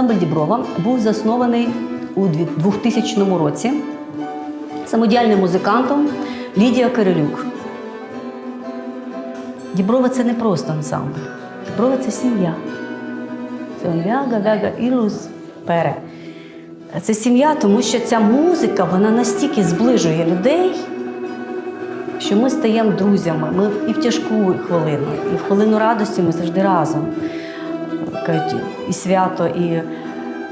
Ансамбль «Діброва» був заснований у 2000 році самодіяльним музикантом Лідією Кирилюк. «Діброва» – це не просто ансамбль. «Діброва» – це сім'я. Це сім'я, тому що ця музика, вона настільки зближує людей, що ми стаємо друзями. Ми і в тяжку хвилину, і в хвилину радості ми завжди разом. І свято, і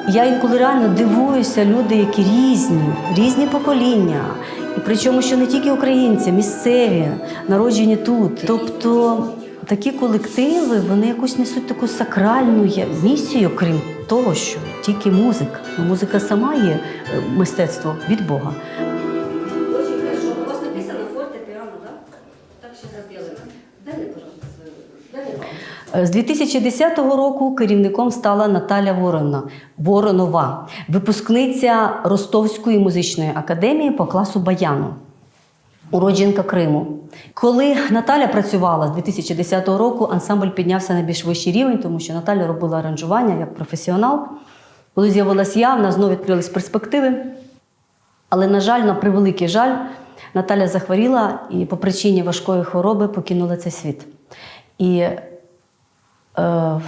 я інколи реально дивуюся, люди, які різні покоління. І причому, що не тільки українці, місцеві, народжені тут. Тобто такі колективи, вони якусь несуть таку сакральну місію, крім того, що тільки музика. Музика сама є мистецтво від Бога. У вас написано фортепіано, так? Так ще зробили. Дай мені, пожалуйста. З 2010 року керівником стала Наталя Воронова, випускниця Ростовської музичної академії по класу баяну, уродженка Криму. Коли Наталя працювала з 2010 року, ансамбль піднявся на більш вищий рівень, тому що Наталя робила аранжування як професіонал. Коли з'явилась я, в нас знову відкрились перспективи. Але, на жаль, на превеликий жаль, Наталя захворіла і по причині важкої хвороби покинула цей світ. І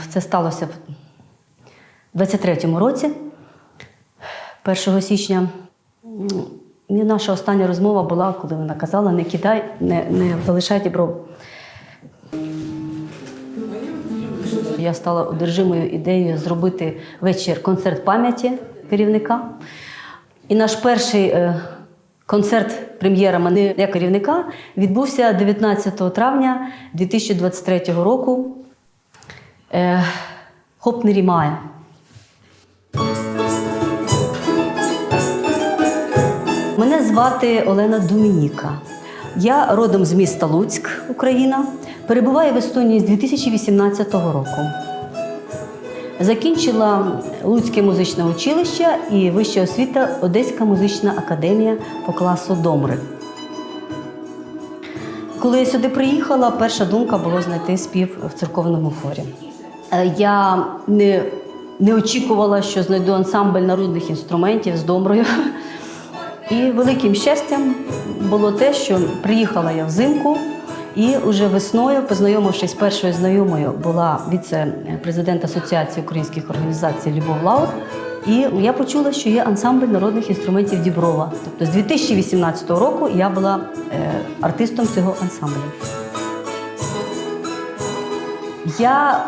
це сталося в 23-му році, 1 січня. І наша остання розмова була, коли вона казала: не кидай, не залишай Діброву. Я стала одержимою ідеєю зробити вечір концерт пам'яті керівника. І наш перший концерт прем'єра мене як керівника відбувся 19 травня 2023 року. «Хоп не рімає». Мене звати Олена Домініка. Я родом з міста Луцьк, Україна. Перебуваю в Естонії з 2018 року. Закінчила Луцьке музичне училище і вища освіта Одеська музична академія по класу домри. Коли я сюди приїхала, перша думка була знайти спів в церковному хорі. Я не очікувала, що знайду ансамбль народних інструментів з домрою. І великим щастям було те, що приїхала я взимку, і вже весною, познайомившись з першою знайомою, була віце-президент Асоціації українських організацій Любов Лаур, і я почула, що є ансамбль народних інструментів «Діброва». Тобто з 2018 року я була артистом цього ансамблю. Я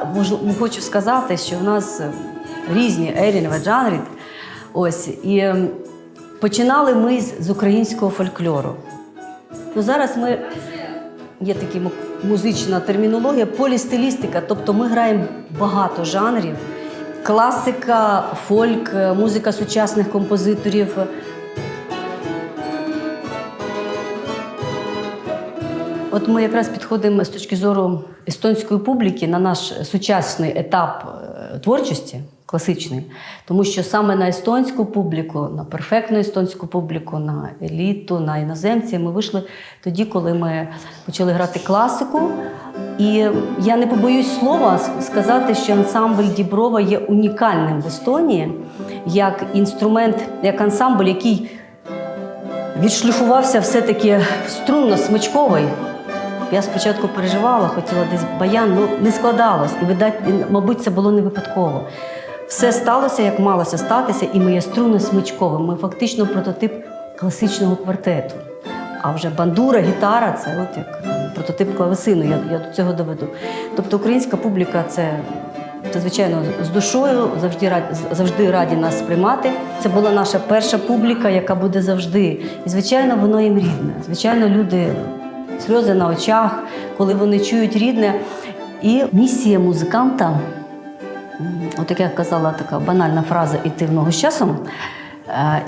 хочу сказати, що в нас різні жанри. Ось, і починали ми з українського фольклору. Зараз є така музична термінологія, полістилістика, тобто ми граємо багато жанрів. Класика, фольк, музика сучасних композиторів. От ми якраз підходимо з точки зору естонської публіки на наш сучасний етап творчості, класичний, тому що саме на естонську публіку, на перфектну естонську публіку, на еліту, на іноземців ми вийшли тоді, коли ми почали грати класику. І я не побоюсь слова сказати, що ансамбль «Діброва» є унікальним в Естонії, як інструмент, як ансамбль, який відшліфувався все-таки струнно-смичковий. Я спочатку переживала, хотіла десь баян, але не складалось. І, мабуть, це було не випадково. Все сталося, як малося статися, і ми є струнно-смичковим. Ми фактично прототип класичного квартету. А вже бандура, гітара – це от як прототип клавесину, я до цього доведу. Тобто українська публіка – це звичайно, з душою, завжди раді нас приймати. Це була наша перша публіка, яка буде завжди. І, звичайно, воно їм рідне. Звичайно, люди, сльози на очах, коли вони чують рідне. І місія музиканта, от як я казала, така банальна фраза «іти в ногу з часом»,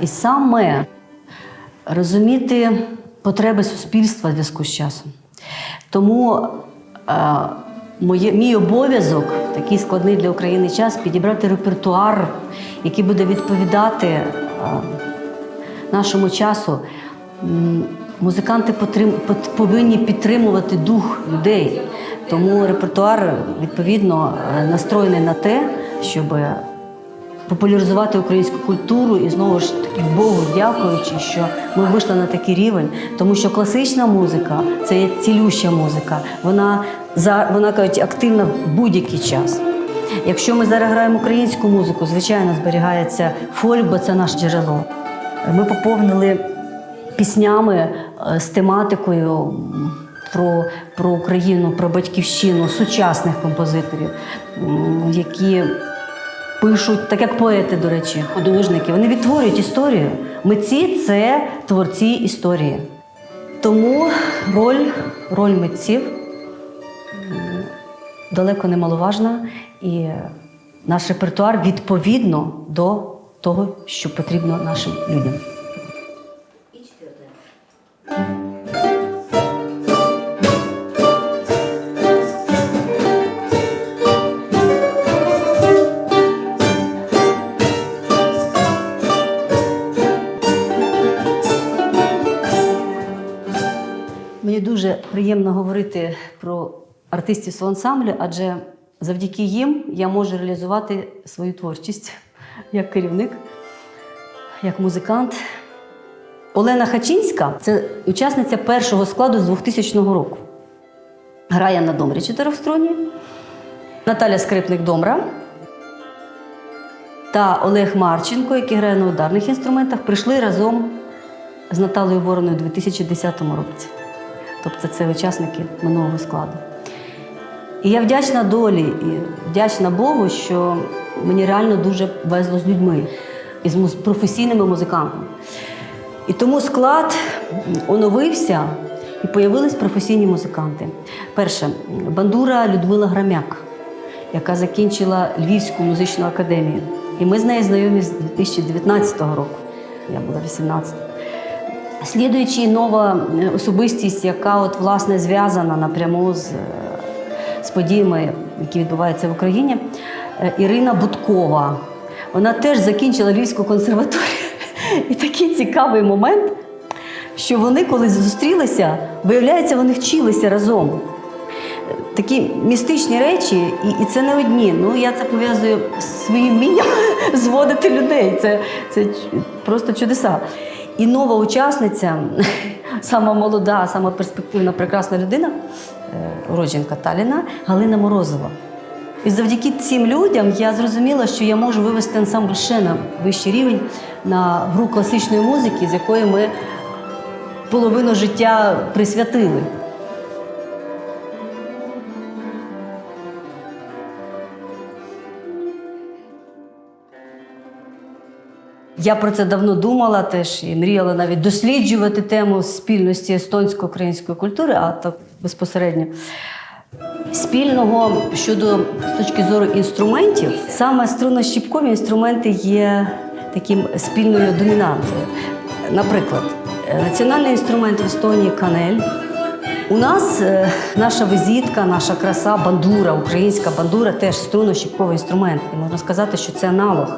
і саме розуміти потреби суспільства в зв'язку з часом. Тому мій обов'язок в такий складний для України час підібрати репертуар, який буде відповідати нашому часу. Музиканти повинні підтримувати дух людей. Тому репертуар, відповідно, настроєний на те, щоб популяризувати українську культуру і знову ж таки Богу дякуючи, що ми вийшли на такий рівень, тому що класична музика – це є цілюща музика, вона кажуть, активна в будь-який час. Якщо ми зараз граємо українську музику, звичайно, зберігається фольк, бо це наше джерело. Ми поповнили піснями з тематикою про Україну, про батьківщину, сучасних композиторів, які пишуть, так як поети, до речі, художники, вони відтворюють історію. Митці – це творці історії. Тому роль митців далеко не маловажна, і наш репертуар відповідно до того, що потрібно нашим людям. Мені дуже приємно говорити про артистів свого ансамблю, адже завдяки їм я можу реалізувати свою творчість як керівник, як музикант. Олена Хачинська – це учасниця першого складу з 2000 року. Грає на домрі чотирьохструнній. Наталя Скрипник-Домра та Олег Марченко, який грає на ударних інструментах, прийшли разом з Наталею Вороною у 2010 році. Тобто це учасники минулого складу. І я вдячна долі і вдячна Богу, що мені реально дуже везло з людьми, і з професійними музикантами. І тому склад оновився, і появились професійні музиканти. Перше, бандура Людмила Грамяк, яка закінчила Львівську музичну академію. І ми з нею знайомі з 2019 року. Я була 18. Слідуючи нова особистість, яка власне зв'язана напряму з подіями, які відбуваються в Україні, Ірина Будкова. Вона теж закінчила Львівську консерваторію. І такий цікавий момент, що вони, коли зустрілися, виявляється, вони вчилися разом. Такі містичні речі, і це не одні. Ну, я це пов'язую з своїм вмінням зводити людей. Це просто чудеса. І нова учасниця, сама молода, сама перспективна, прекрасна людина, уродженка Талліна, Галина Морозова. І завдяки цим людям я зрозуміла, що я можу вивести ансамбль ще на вищий рівень, на гру класичної музики, з якої ми половину життя присвятили. Я про це давно думала теж і мріяла навіть досліджувати тему спільності естонсько-української культури, а так безпосередньо. Спільного щодо з точки зору інструментів, саме струнно-щіпкові інструменти є таким спільною домінантою. Наприклад, національний інструмент в Естонії – канель. У нас наша візитка, наша краса, бандура, українська бандура – теж струнно-щіпковий інструмент. І можна сказати, що це аналог.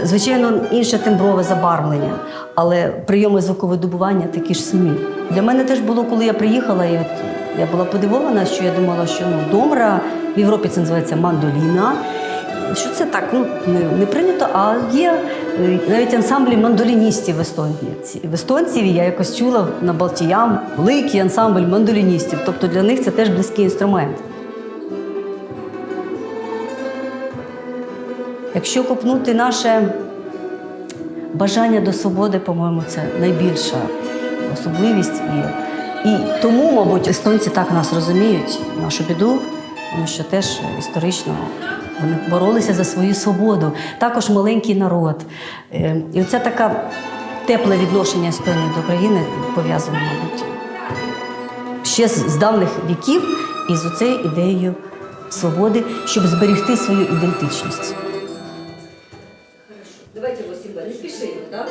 Звичайно, інше темброве забарвлення, але прийоми звуковидобування такі ж самі. Для мене теж було, коли я приїхала, і я була подивована, що я думала, що домра, в Європі це називається мандоліна, що це так, не прийнято, а є навіть ансамблі мандоліністів в Естонії. В естонців я якось чула на Балтіям великий ансамбль мандоліністів, тобто для них це теж близький інструмент. Якщо копнути наше бажання до свободи, по-моєму, це найбільша особливість. І тому, мабуть, естонці так нас розуміють, нашу біду, тому що теж історично вони боролися за свою свободу. Також маленький народ. І оце таке тепле відношення Естонії до країни пов'язане, мабуть, ще з давніх віків із оцею ідеєю свободи, щоб зберегти свою ідентичність. Давайте 8Б. Не спеши, да?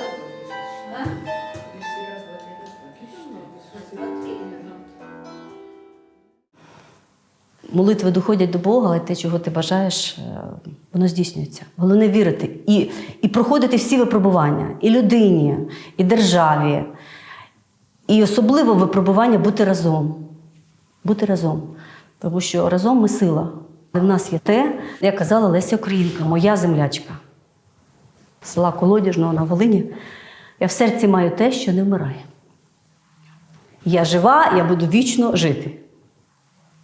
Молитви доходять до Бога, але те, чого ти бажаєш, воно здійснюється. Головне вірити і проходити всі випробування. І людині, і державі. І особливо випробування бути разом. Бути разом. Тому що разом ми сила. В нас є те, як казала Леся Українка, моя землячка. села Колодяжного на Волині. Я в серці маю те, що не вмирає. Я жива, я буду вічно жити.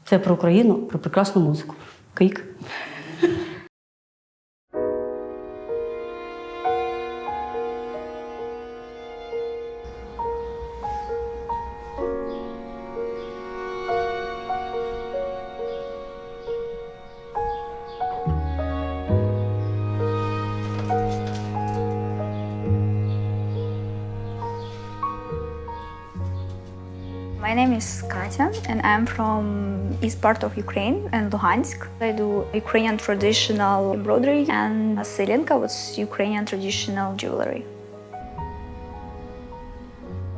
Це про Україну, про прекрасну музику. Кик. My name is Katya, and I'm from east part of Ukraine and Luhansk. I do Ukrainian traditional embroidery, and Selenka was Ukrainian traditional jewelry.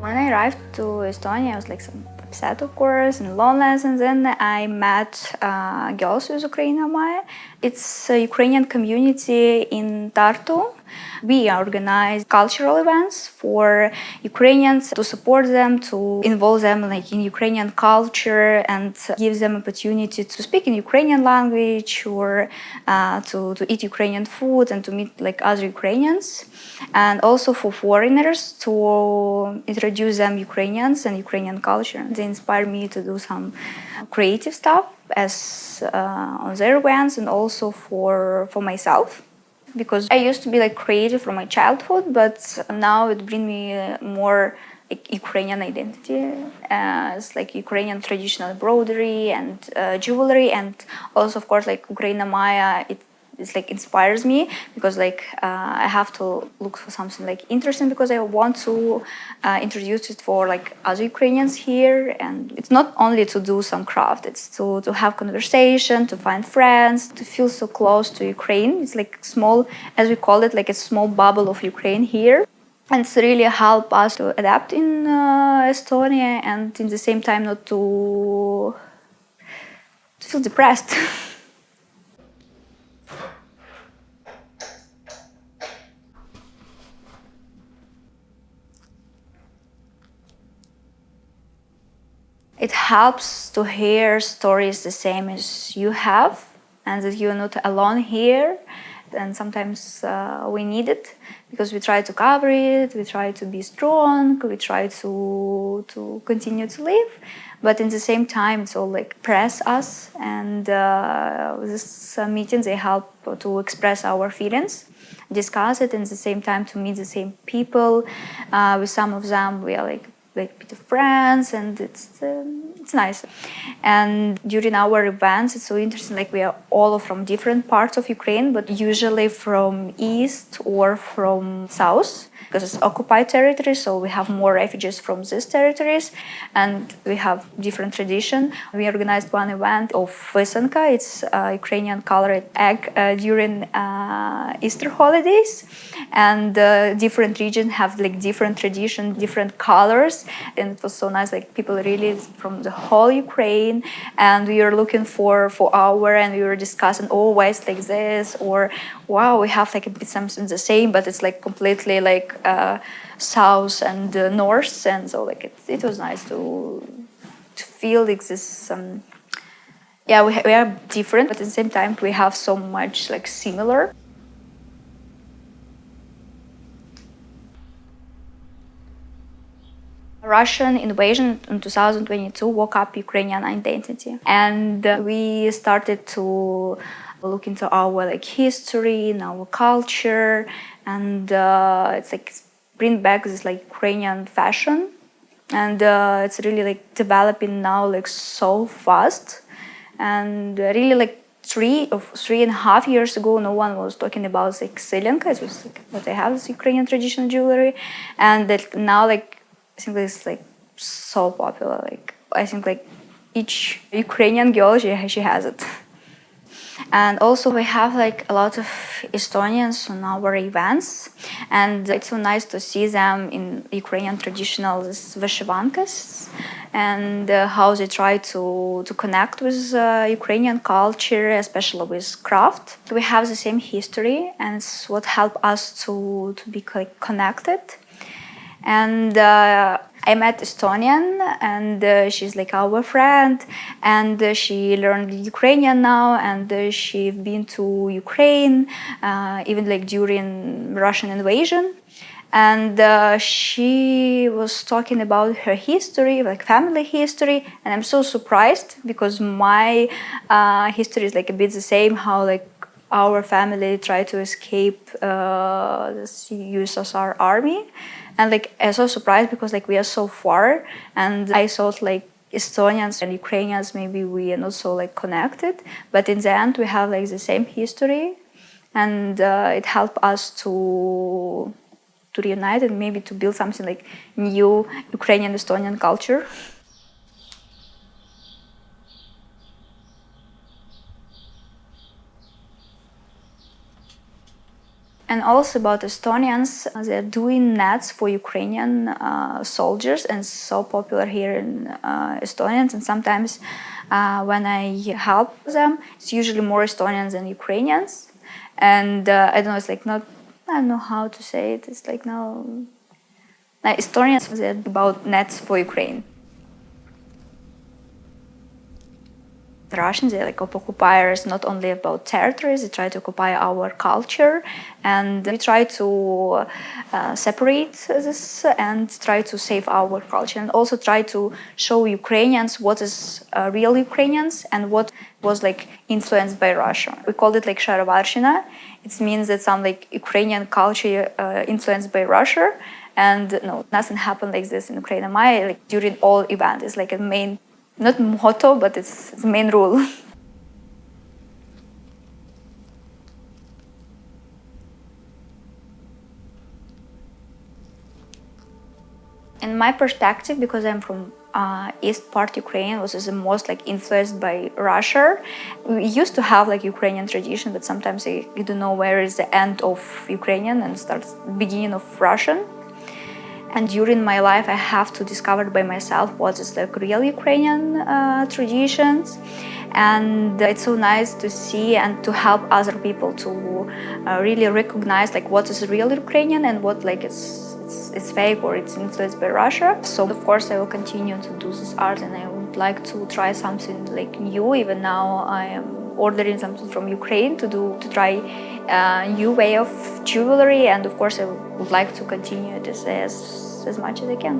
When I arrived to Estonia, I was like some upset, of course, and loneliness, and then I met girls with Ukrainian Maya. It's a Ukrainian community in Tartu. We organize cultural events for Ukrainians to support them, to involve them like in Ukrainian culture, and give them opportunity to speak in Ukrainian language, or to eat Ukrainian food and to meet like other Ukrainians, and also for foreigners to introduce them Ukrainians and Ukrainian culture. They inspire me to do some creative stuff as on their events, and also for myself. Because I used to be like creative from my childhood, but now it brings me more like Ukrainian identity, as like Ukrainian traditional embroidery and jewelry, and also of course like Ukraina Maya. It's like inspires me because like I have to look for something like interesting, because I want to introduce it for like other Ukrainians here. And it's not only to do some craft, it's to have conversation, to find friends, to feel so close to Ukraine. It's like small, as we call it, like a small bubble of Ukraine here. And it's really help us to adapt in Estonia, and in the same time not to feel depressed. It helps to hear stories the same as you have, and that you're not alone here. And sometimes we need it, because we try to cover it, we try to be strong, we try to continue to live. But in the same time, it's all like press us. And this meeting, they help to express our feelings, discuss it, and at the same time to meet the same people. With some of them, we are like bit of friends, and it's nice. And during our events, it's so interesting, like we are all from different parts of Ukraine, but usually from east or from south, because it's occupied territory, so we have more refugees from these territories, and we have different tradition. We organized one event of Vesenka, it's Ukrainian colored egg during Easter holidays, and different regions have like different tradition, different colors, and it was so nice, like people really from the whole Ukraine, and we were looking for our, and we were discussing, oh, why it's like this, or wow, we have like a bit something the same, but it's like completely like south and north, and so like it was nice to feel like this. Yeah, we are different, but at the same time we have so much like similar. Russian invasion in 2022 woke up Ukrainian identity, and we started to look into our like history and our culture, and it's like bring back this like Ukrainian fashion, and it's really like developing now like so fast, and really like 3.5 years ago, no one was talking about like Selenka. It was like what they have is Ukrainian traditional jewelry, and that now like I think it's like so popular. Like I think like each Ukrainian girl she has it. And also we have like a lot of Estonians on our events, and it's so nice to see them in Ukrainian traditional vyshyvankas, and how they try to connect with Ukrainian culture, especially with craft. We have the same history, and it's what helped us to be connected. And I met Estonian, and she's like our friend, and she learned Ukrainian now, and she's been to Ukraine, even like during Russian invasion. And she was talking about her history, like family history, and I'm so surprised because my history is like a bit the same. How like our family tried to escape the USSR army, and like I'm so surprised because like we are so far, and I thought like Estonians and Ukrainians maybe we are not so like connected, but in the end we have like the same history, and it helped us to reunite and maybe to build something like new Ukrainian Estonian culture. And also about Estonians, they're doing nets for Ukrainian soldiers, and so popular here in Estonians. And sometimes when I help them, it's usually more Estonians than Ukrainians. And I don't know, it's like not, I don't know how to say it. It's like no, like Estonians, they're about nets for Ukraine. The Russians, they're like occupiers, not only about territories, they try to occupy our culture, and we try to separate this and try to save our culture, and also try to show Ukrainians what is real Ukrainians and what was like influenced by Russia. We called it like Sharovarshina. It means that some like Ukrainian culture influenced by Russia, and no, nothing happened like this in Ukraine. Like during all events, it's like a main, not motto, but it's the main rule. In my perspective, because I'm from east part Ukraine, which is the most like influenced by Russia, we used to have like Ukrainian tradition, but sometimes you don't know where is the end of Ukrainian and starts beginning of Russian. And during my life, I have to discover by myself what is the real Ukrainian traditions. And it's so nice to see and to help other people to really recognize like what is real Ukrainian and what like it's fake or it's influenced by Russia. So of course I will continue to do this art, and I would like to try something like new. Even now I am ordering something from Ukraine to try a new way of jewelry, and of course I would like to continue this as much as I can.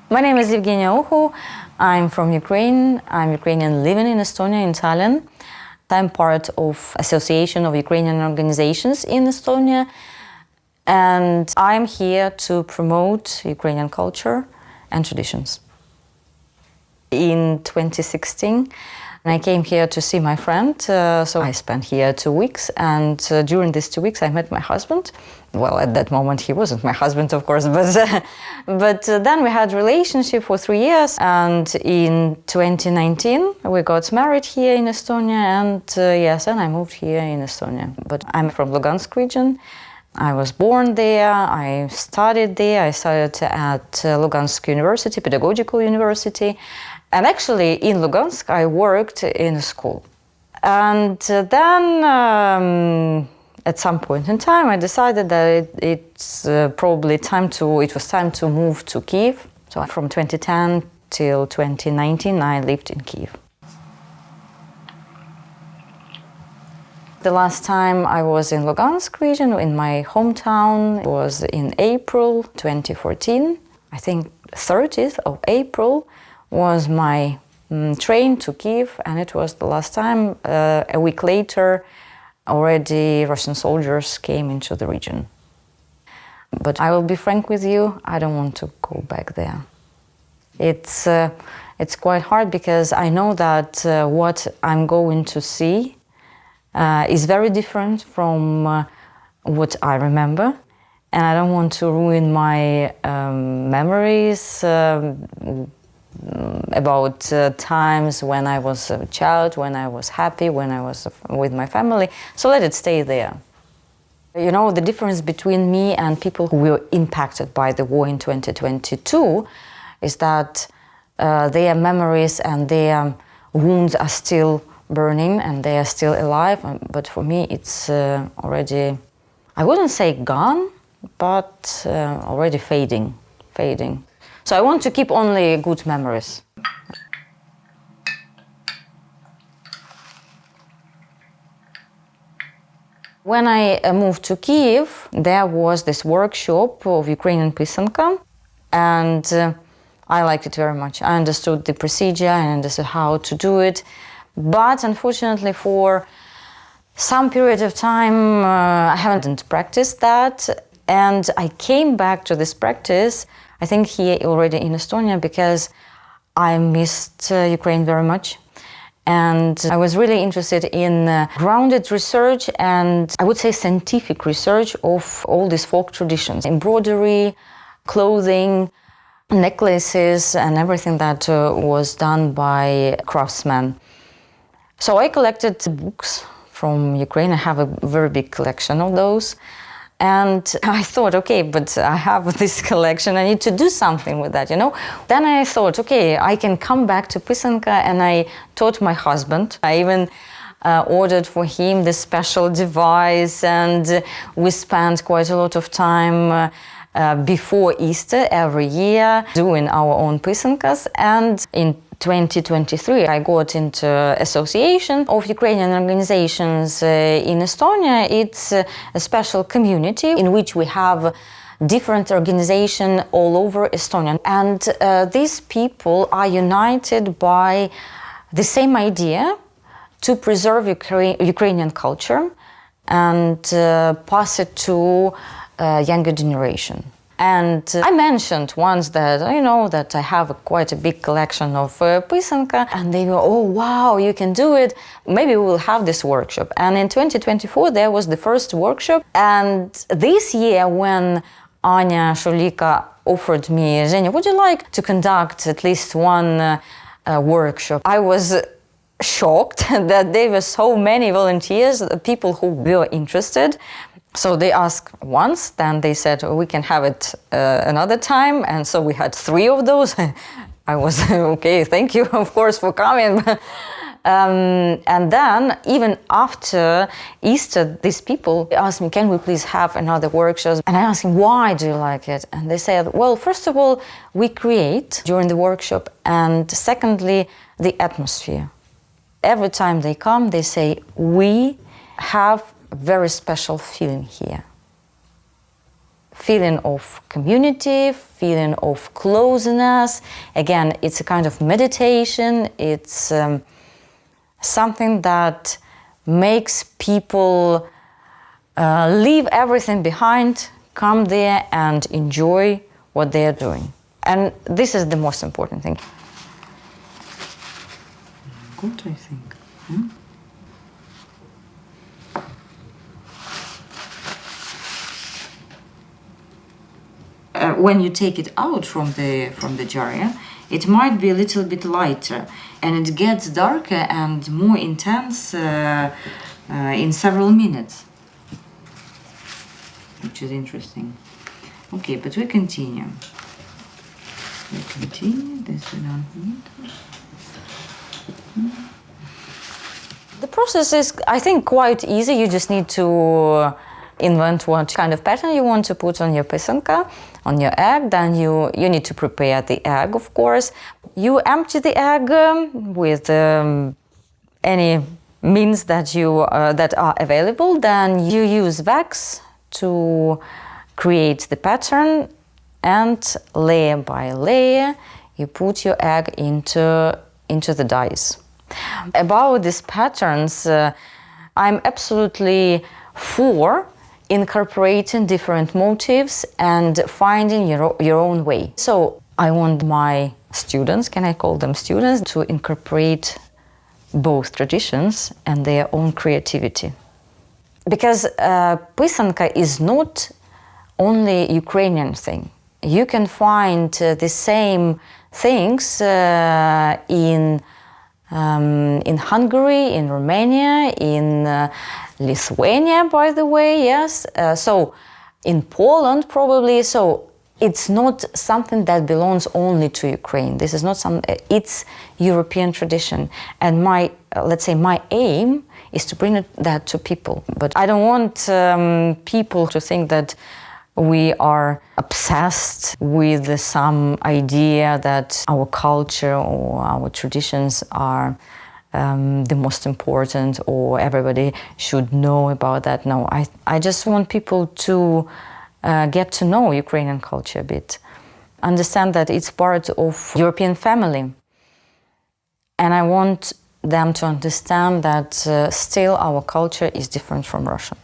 My name is Evgenia Uhu. I'm from Ukraine. I'm Ukrainian living in Estonia, in Tallinn. I'm part of Association of Ukrainian Organizations in Estonia, and I'm here to promote Ukrainian culture and traditions. In 2016, I came here to see my friend, so I spent here 2 weeks, and during these 2 weeks I met my husband. Well, at that moment he wasn't my husband, of course, but then we had a relationship for 3 years, and in 2019 we got married here in Estonia, and yes, and I moved here in Estonia. But I'm from Lugansk region. I was born there, I studied there, I studied at Lugansk University, Pedagogical University, and actually in Lugansk I worked in a school. And then at some point in time, I decided that it's probably it was time to move to Kiev. So from 2010 till 2019, I lived in Kiev. The last time I was in Lugansk region, in my hometown, was in April 2014. I think 30th of April was my train to Kiev, and it was the last time. A week later, already Russian soldiers came into the region. But I will be frank with you, I don't want to go back there. It's quite hard because I know that what I'm going to see is very different from what I remember. and I don't want to ruin my memories about times when I was a child, when I was happy, when I was with my family. So let it stay there. You know, the difference between me and people who were impacted by the war in 2022 is that their memories and their wounds are still burning and they are still alive. But for me, it's already, I wouldn't say gone, but already fading. So I want to keep only good memories. When I moved to Kiev, there was this workshop of Ukrainian pisanka, and I liked it very much. I understood the procedure, I understood how to do it, but unfortunately for some period of time I haven't practiced that, and I came back to this practice, I think here already in Estonia, because I missed Ukraine very much. And I was really interested in grounded research and I would say scientific research of all these folk traditions. Embroidery, clothing, necklaces and everything that was done by craftsmen. So I collected books from Ukraine. I have a very big collection of those. And I thought, okay, but I have this collection, I need to do something with that, you know? Then I thought, okay, I can come back to pisanka, and I taught my husband. I even ordered for him this special device, and we spent quite a lot of time before Easter every year doing our own pisankas. And in 2023, I got into Association of Ukrainian Organizations in Estonia. It's a special community in which we have different organizations all over Estonia. And these people are united by the same idea to preserve Ukrainian culture and pass it to younger generation. And I mentioned once that, you know, that I have quite a big collection of pisanka, and they were, oh wow, you can do it, maybe we will have this workshop. And in 2024 there was the first workshop, and this year when Anya Shulika offered me, Zhenya, would you like to conduct at least one workshop? I was shocked that there were so many volunteers, people who were interested. So they asked once, then they said, oh, we can have it another time. And so we had 3 of those. I was, okay, thank you, of course, for coming. And then, even after Easter, these people asked me, can we please have another workshop? And I asked them, why do you like it? And they said, well, first of all, we create during the workshop. And secondly, the atmosphere. Every time they come, they say, we have a very special feeling here. Feeling of community, feeling of closeness. Again, it's a kind of meditation. It's something that makes people leave everything behind, come there and enjoy what they are doing. And this is the most important thing. Good, I think. Hmm? When you take it out from the jar, yeah, it might be a little bit lighter, and it gets darker and more intense in several minutes, which is interesting. Okay, but we continue. This we don't need. The process is, I think, quite easy. You just need to invent what kind of pattern you want to put on your pisanka, on your egg. Then you need to prepare the egg, of course. You empty the egg with any means that are available. Then you use wax to create the pattern, and layer by layer you put your egg into the dies. About these patterns, I'm absolutely for incorporating different motifs and finding your own way. So I want my students, can I call them students, to incorporate both traditions and their own creativity. Because pisanka is not only Ukrainian thing. You can find the same things in Hungary, in Romania, in Lithuania, by the way, yes. So in Poland, probably. So it's not something that belongs only to Ukraine. This is not some. It's European tradition, and let's say my aim is to bring that to people. But I don't want people to think that we are obsessed with some idea that our culture or our traditions are the most important, or everybody should know about that. No, I just want people to get to know Ukrainian culture a bit, understand that it's part of European family. And I want them to understand that still our culture is different from Russian.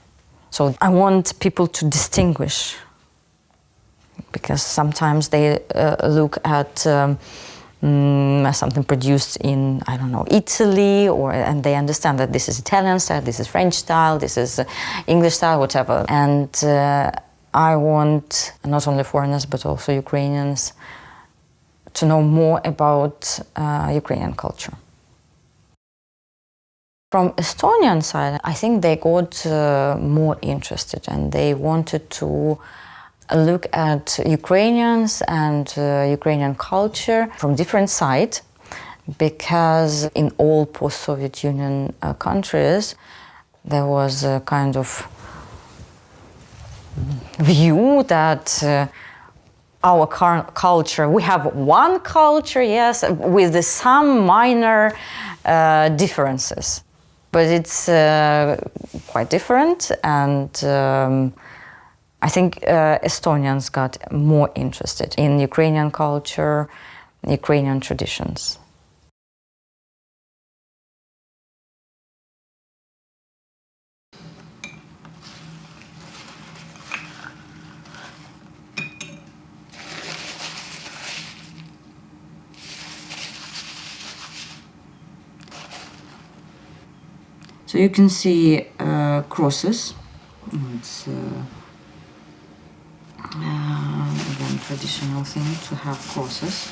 So I want people to distinguish, because sometimes they look at something produced in, I don't know, Italy, and they understand that this is Italian style, this is French style, this is English style, whatever. And I want not only foreigners but also Ukrainians to know more about Ukrainian culture. From Estonian side, I think they got more interested, and they wanted to look at Ukrainians and Ukrainian culture from different sides, because in all post-Soviet Union countries there was a kind of view that our culture, we have one culture, yes, with some minor differences. But it's quite different, and I think Estonians got more interested in Ukrainian culture, Ukrainian traditions. So you can see crosses. It's again traditional thing to have crosses.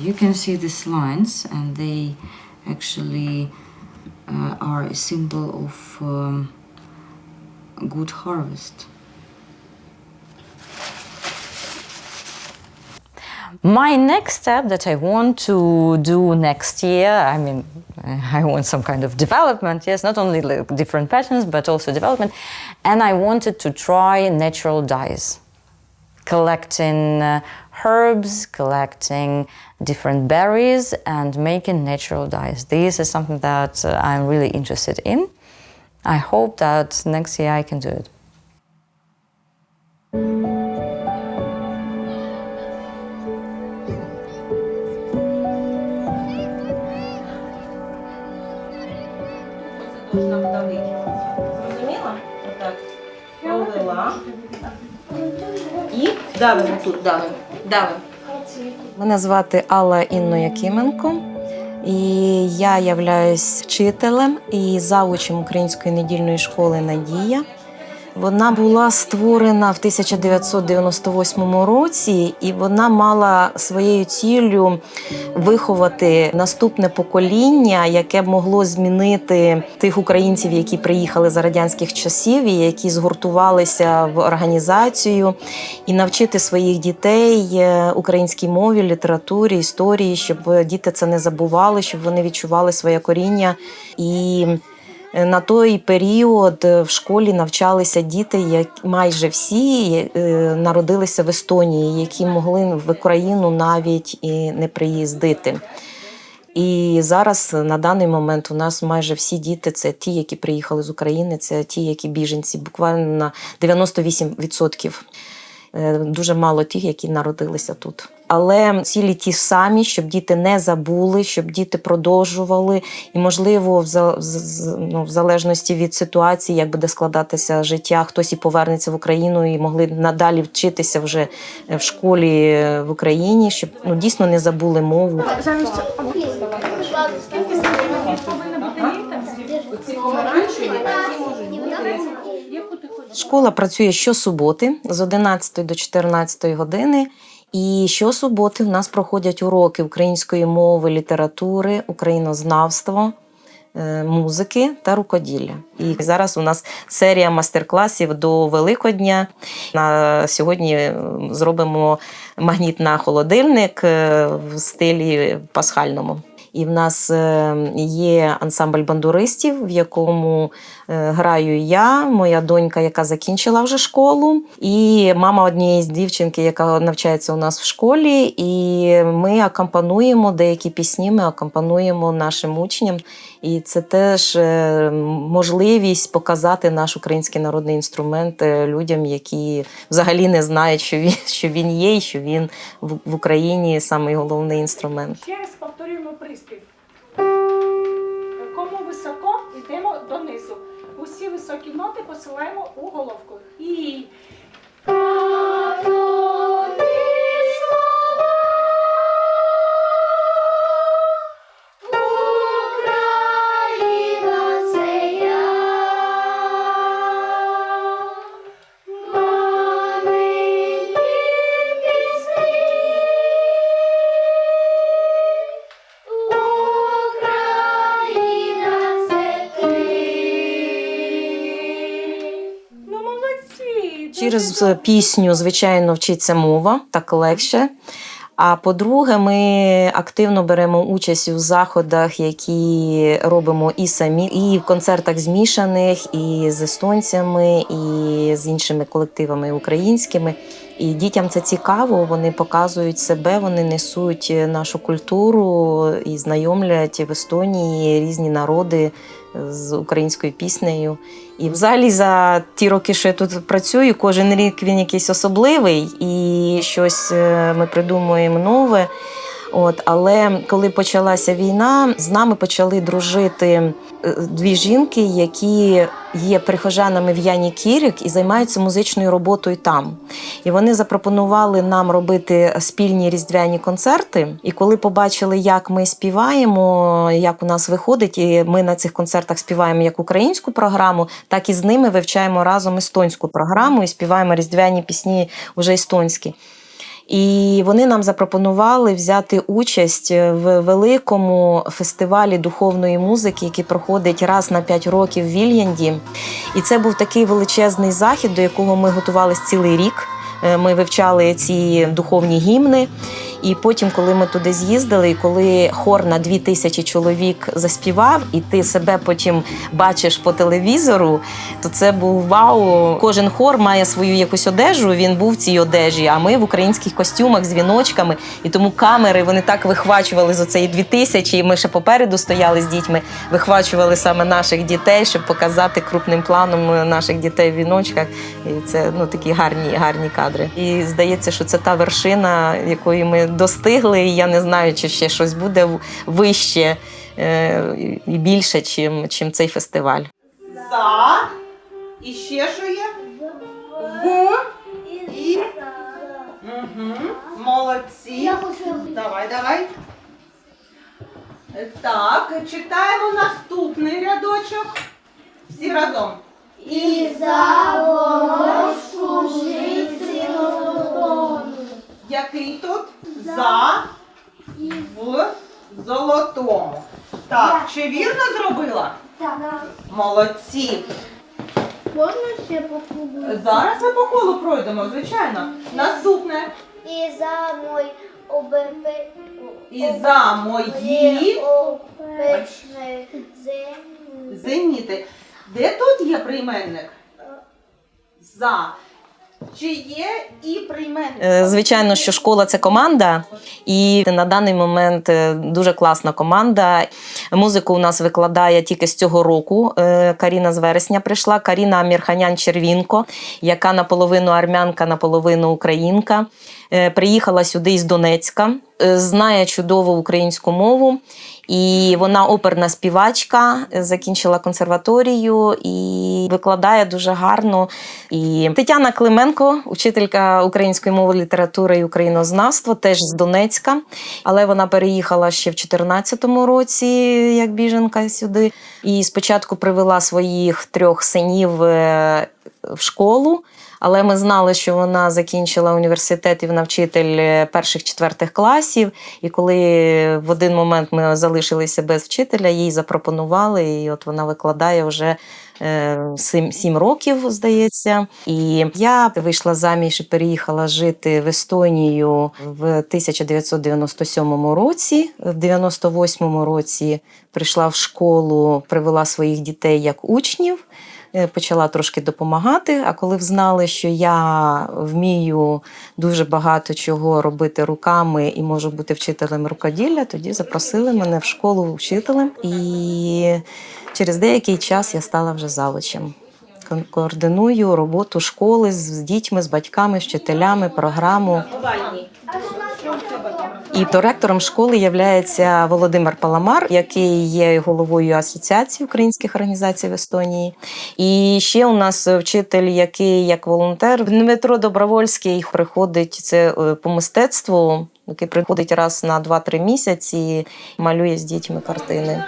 You can see these lines, and they actually are a symbol of good harvest. My next step that I want to do next year, I mean, I want some kind of development, yes, not only like different patterns, but also development. And I wanted to try natural dyes, collecting herbs, collecting different berries, and making natural dyes. This is something that I'm really interested in. I hope that next year I can do it. Зрозуміла? Отак. Провела. І давимо тут, давимо. Мене звати Алла Інно Якименко, і я являюсь вчителем і завучем Української недільної школи «Надія». Вона була створена в 1998 році, і вона мала своєю ціллю виховати наступне покоління, яке б могло змінити тих українців, які приїхали за радянських часів і які згуртувалися в організацію, і навчити своїх дітей українській мові, літературі, історії, щоб діти це не забували, щоб вони відчували своє коріння. І на той період в школі навчалися діти, які майже всі народилися в Естонії, які могли в Україну навіть і не приїздити. І зараз, на даний момент, у нас майже всі діти – це ті, які приїхали з України, це ті, які біженці, буквально на 98%. Дуже мало тих, які народилися тут. Але цілі ті самі, щоб діти не забули, щоб діти продовжували. І, можливо, в залежності від ситуації, як буде складатися життя, хтось і повернеться в Україну і могли надалі вчитися вже в школі в Україні, щоб дійсно не забули мову. Оці помаранчеві, які можуть бути Школа працює щосуботи з 11 до 14 години. І щосуботи в нас проходять уроки української мови, літератури, українознавства, музики та рукоділля. І зараз у нас серія майстер-класів до Великодня. На сьогодні зробимо магніт на холодильник в стилі пасхальному. І в нас є ансамбль бандуристів, в якому граю я, моя донька, яка закінчила вже школу, і мама однієї з дівчинки, яка навчається у нас в школі. І ми акомпануємо деякі пісні, ми акомпануємо нашим учням. І це теж можливість показати наш український народний інструмент людям, які взагалі не знають, що він є, і що він в Україні самий головний інструмент. Ще раз повторюємо приспів. Кому високо, йдемо донизу. Усі високі ноти посилаємо у головку. І... Через пісню, звичайно, вчиться мова, так легше. А по-друге, ми активно беремо участь у заходах, які робимо і самі, і в концертах змішаних, і з естонцями, і з іншими колективами українськими. І дітям це цікаво, вони показують себе, вони несуть нашу культуру і знайомлять в Естонії різні народи з українською піснею. І взагалі за ті роки, що я тут працюю, кожен рік він якийсь особливий, і щось ми придумуємо нове. Але коли почалася війна, з нами почали дружити дві жінки, які є прихожанами в Яні Кірік і займаються музичною роботою там. І вони запропонували нам робити спільні різдвяні концерти. І коли побачили, як ми співаємо, як у нас виходить, і ми на цих концертах співаємо як українську програму, так і з ними вивчаємо разом естонську програму і співаємо різдвяні пісні вже естонські. І вони нам запропонували взяти участь в великому фестивалі духовної музики, який проходить раз на 5 років в Вільянді. І це був такий величезний захід, до якого ми готувалися цілий рік. Ми вивчали ці духовні гімни. І потім, коли ми туди з'їздили, і коли хор на 2000 чоловік заспівав, і ти себе потім бачиш по телевізору, то це був вау. Кожен хор має свою якусь одежу, він був в цій одежі, а ми в українських костюмах з віночками. І тому камери, вони так вихвачували з оцеї 2000, і ми ще попереду стояли з дітьми, вихвачували саме наших дітей, щоб показати крупним планом наших дітей в віночках. І це такі гарні кадри. І здається, що це та вершина, якої ми достигли, і я не знаю, чи ще щось буде вище і більше, чим цей фестиваль. За. І ще що є? В. І. Угу. Молодці. Давай. Так, читаємо наступний рядочок. Всі разом. І за ворожку жиці золотому. Який тут? За і в золотому. Так, чи вірно зробила? Так. Молодці. Можна ще по кругу? Зараз ми по колу пройдемо, звичайно. Наступне. І за мой обепе... І за мої опечне зеніти. Де тут є прийменник? За. Чи є і прийменник? Звичайно, що школа – це команда, і на даний момент дуже класна команда. Музику у нас викладає тільки з цього року. Каріна з вересня прийшла, Каріна Мірханян-Червінко, яка наполовину армянка, наполовину українка. Приїхала сюди із Донецька, знає чудово українську мову. І вона оперна співачка, закінчила консерваторію і викладає дуже гарно. І Тетяна Клименко, учителька української мови, літератури і українознавства, теж з Донецька. Але вона переїхала ще в 2014 році, як біженка сюди. І спочатку привела своїх 3 синів в школу, але ми знали, що вона закінчила університет і вона вчитель перших-четвертих класів. І коли в один момент ми залишилися без вчителя, їй запропонували, і от вона викладає вже 7 років, здається. І я вийшла заміж і переїхала жити в Естонію в 1997 році. В 98 році прийшла в школу, привела своїх дітей як учнів, почала трошки допомагати, а коли взнали, що я вмію дуже багато чого робити руками і можу бути вчителем рукоділля, тоді запросили мене в школу вчителем. І через деякий час я стала вже завучем. Координую роботу школи з дітьми, з батьками, з вчителями, програму. І директором школи є Володимир Паламар, який є головою Асоціації українських організацій в Естонії. І ще у нас вчитель, який як волонтер, Дмитро Добровольський, приходить це по мистецтву, який приходить раз на 2-3 місяці і малює з дітьми картини.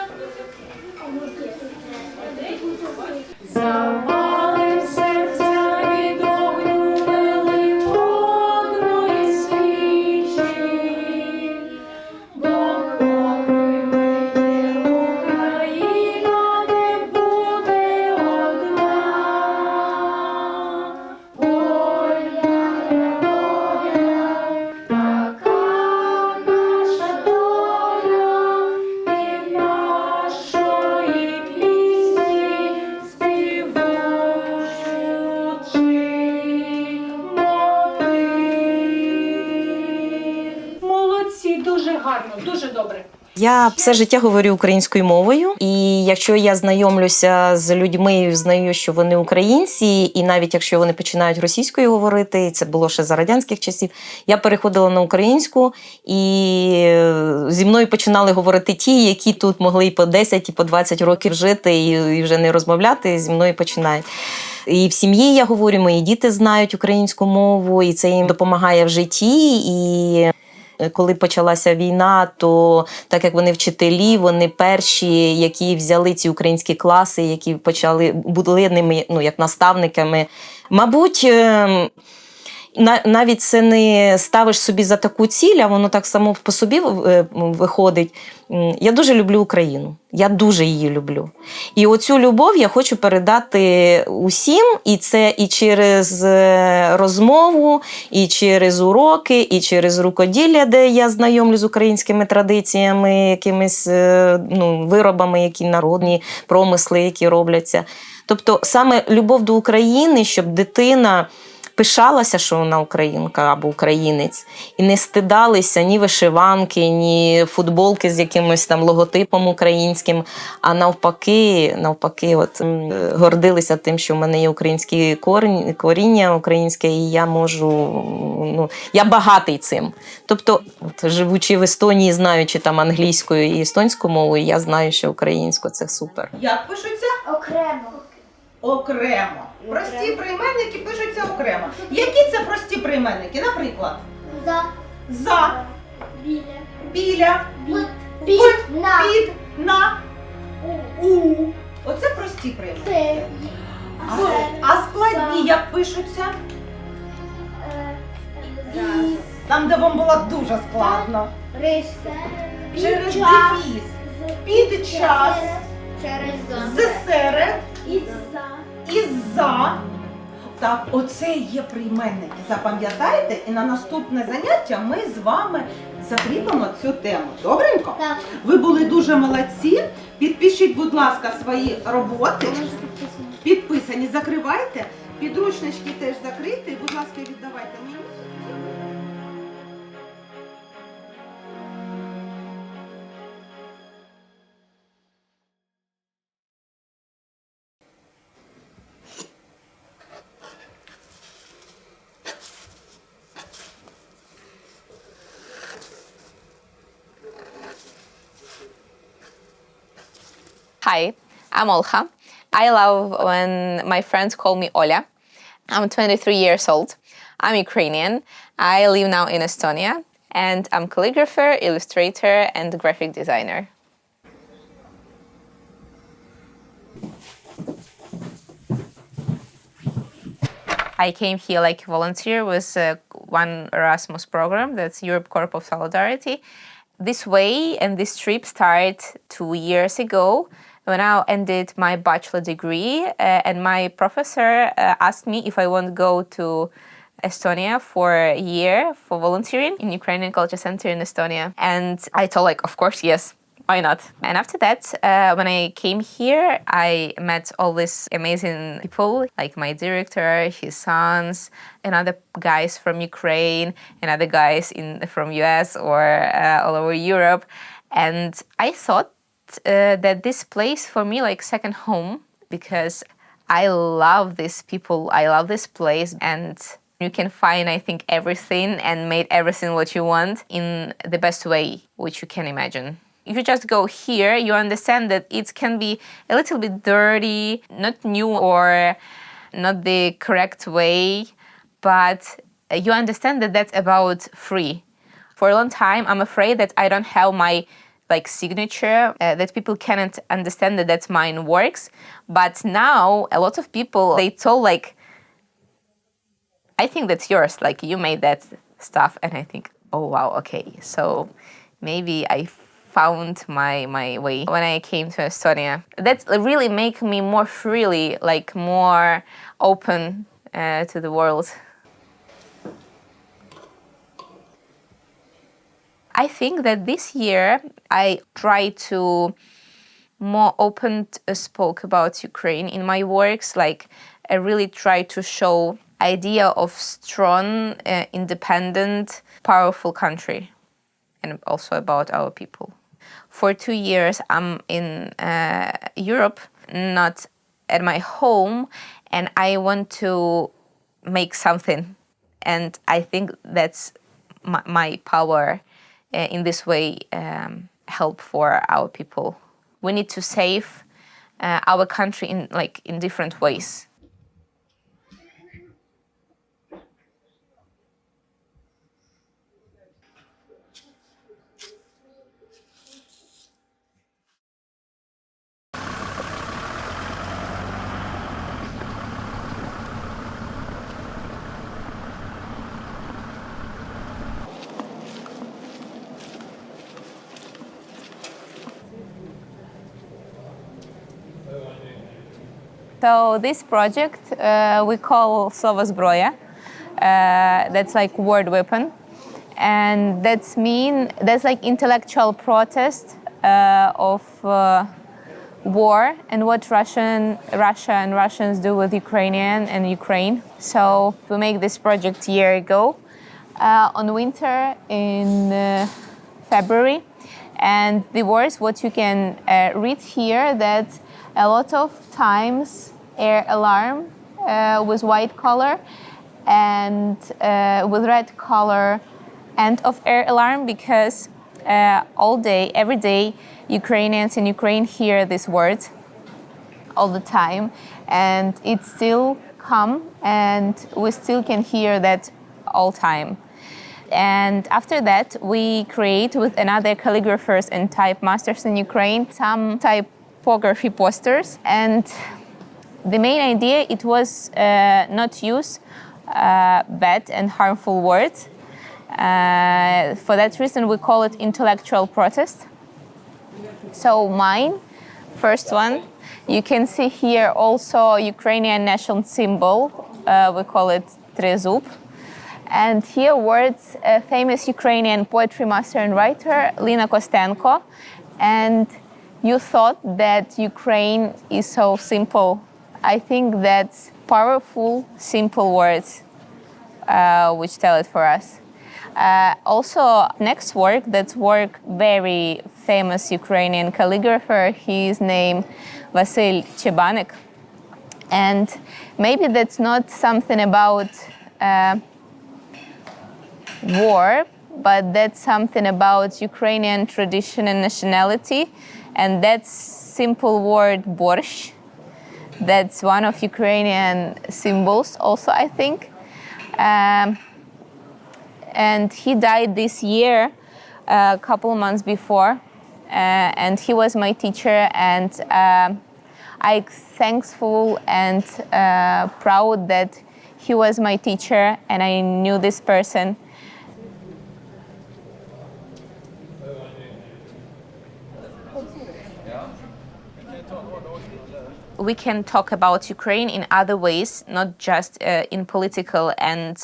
Дуже гарно, дуже добре. Я все життя говорю українською мовою, і якщо я знайомлюся з людьми, знаю, що вони українці, і навіть якщо вони починають російською говорити, і це було ще за радянських часів, я переходила на українську, і зі мною починали говорити ті, які тут могли і по 10, і по 20 років жити, і вже не розмовляти, зі мною починають. І в сім'ї я говорю, мої діти знають українську мову, і це їм допомагає в житті, і коли почалася війна, то так як вони вчителі, вони перші, які взяли ці українські класи, які були ними, як наставниками. Мабуть, навіть це не ставиш собі за таку ціль, а воно так само по собі виходить. Я дуже люблю Україну. Я дуже її люблю. І оцю любов я хочу передати усім, і це і через розмову, і через уроки, і через рукоділля, де я знайомлю з українськими традиціями, якимись виробами, які народні, промисли, які робляться. Тобто саме любов до України, щоб дитина пишалася, що вона українка або українець, і не стидалися ні вишиванки, ні футболки з якимось там логотипом українським, а навпаки, гордилися тим, що в мене є українське коріння українське, і я можу, я багатий цим. Тобто, живучи в Естонії, знаючи там англійською і естонську мову, я знаю, що українську – це супер. Як пишуться? Окремо. Окремо. Прості прийменники пишуться окремо. Які це прості прийменники? Наприклад, за, біля, під, на, у. Оце прості прийменники. А складні як пишуться? Там, де вам було дуже складно. Через дефіс. Під час. Серед. Із-за. Так, оце є прийменники. Запам'ятайте, і на наступне заняття ми з вами закріпимо цю тему. Добренько? Так. Ви були дуже молодці. Підпишіть, будь ласка, свої роботи. Підписані, закривайте. Підручнички теж закрийте. Будь ласка, віддавайте мені. Hi, I'm Olha. I love when my friends call me Oля. I'm 23 years old. I'm Ukrainian. I live now in Estonia, and I'm calligrapher, illustrator, and graphic designer. I came here like volunteer with one Erasmus program, that's Europe Corps of Solidarity. This way and this trip started 2 years ago when I ended my bachelor degree, and my professor asked me if I want to go to Estonia for a year for volunteering in Ukrainian Culture Center in Estonia. And I told like, of course, yes, why not? And after that, when I came here, I met all these amazing people, like my director, his sons, and other guys from Ukraine, and other guys from US or all over Europe. And I thought that this place for me like second home, because I love these people, I love this place, and you can find, I think, everything and make everything what you want in the best way which you can imagine. If you just go here, you understand that it can be a little bit dirty, not new or not the correct way, but you understand that that's about free. For a long time, I'm afraid that I don't have my signature, that people cannot understand that that's mine works. But now a lot of people, they told like, I think that's yours, like you made that stuff. And I think, oh wow, okay, so maybe I found my way when I came to Estonia. That really make me more freely, like more open to the world. I think that this year I try to more open spoke about Ukraine in my works. Like I really try to show idea of strong, independent, powerful country, and also about our people. For 2 years I'm in Europe, not at my home, and I want to make something. And I think that's my power in this way, help for our people. We need to save our country in different ways. So this project we call Слово зброя. That's like word weapon, and that's like intellectual protest of war and what Russia and Russians do with Ukrainian and Ukraine. So we make this project a year ago on winter in February, and the words what you can read here that a lot of times air alarm with white color and with red color end of air alarm, because all day, every day, Ukrainians in Ukraine hear these words all the time, and it still come, and we still can hear that all time. And after that, we create with another calligraphers and type masters in Ukraine some typography posters. And the main idea, it was not use bad and harmful words. For that reason, we call it intellectual protest. So mine, first one, you can see here also Ukrainian national symbol. We call it trezub. And here words famous Ukrainian poetry master and writer Lina Kostenko. And you thought that Ukraine is so simple. I think that's powerful, simple words which tell it for us. Also, next work, that's work very famous Ukrainian calligrapher. His name Vasil Chebanek. And maybe that's not something about war, but that's something about Ukrainian tradition and nationality. And that's simple word borsh. That's one of Ukrainian symbols also, I think. And he died this year, a couple months before. And he was my teacher, and I'm thankful and proud that He was my teacher and I knew this person. We can talk about Ukraine in other ways, not just in political and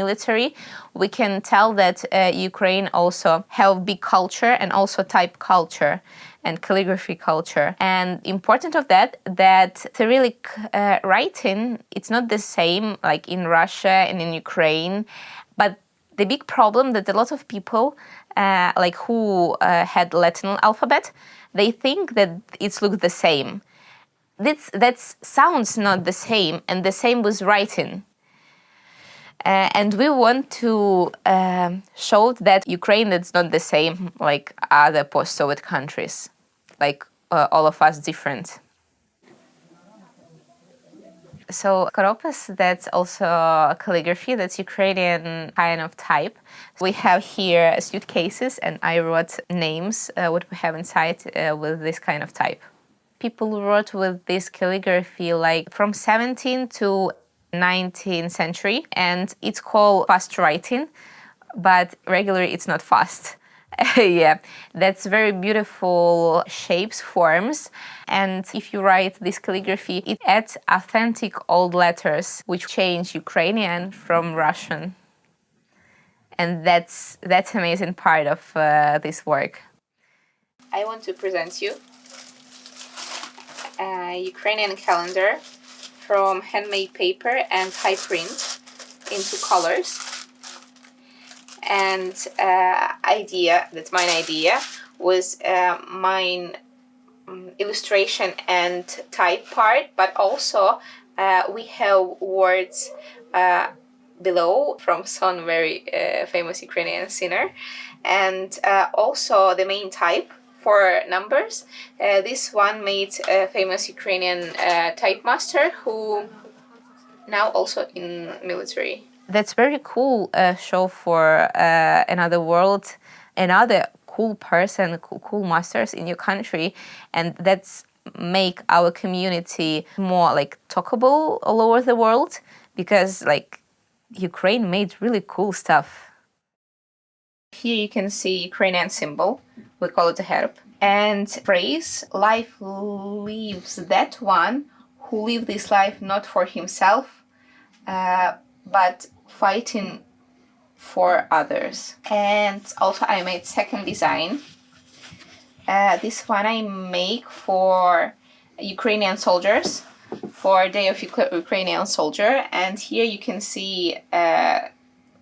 military. We can tell that Ukraine also have big culture and also type culture and calligraphy culture. And important of that Cyrillic writing, it's not the same like in Russia and in Ukraine, but the big problem that a lot of people like who had Latin alphabet, they think that it looks the same. That sounds not the same, and the same with writing. And we want to show that Ukraine is not the same like other post-Soviet countries, like all of us different. So Koropis, that's also calligraphy, that's Ukrainian kind of type. We have here suitcases, and I wrote names, what we have inside with this kind of type. People wrote with this calligraphy like from 17th to 19th century, and it's called fast writing, but regularly it's not fast. Yeah, that's very beautiful shapes, forms, and if you write this calligraphy, it adds authentic old letters which change Ukrainian from Russian, and that's amazing part of this work. I want to present you a Ukrainian calendar from handmade paper and high print into colors. And that's my idea, was mine illustration and type part, but also we have words below from some very famous Ukrainian singer, and also the main type for numbers. This one made a famous Ukrainian type master who now also in military. That's very cool show for another world, another cool person, cool masters in your country, and that's make our community more like talkable all over the world, because like Ukraine made really cool stuff. Here you can see Ukrainian symbol, we call it a herb, and phrase, life lives that one who live this life not for himself, but fighting for others. And also I made second design. This one I make for Ukrainian soldiers, for Day of Ukrainian Soldier, and here you can see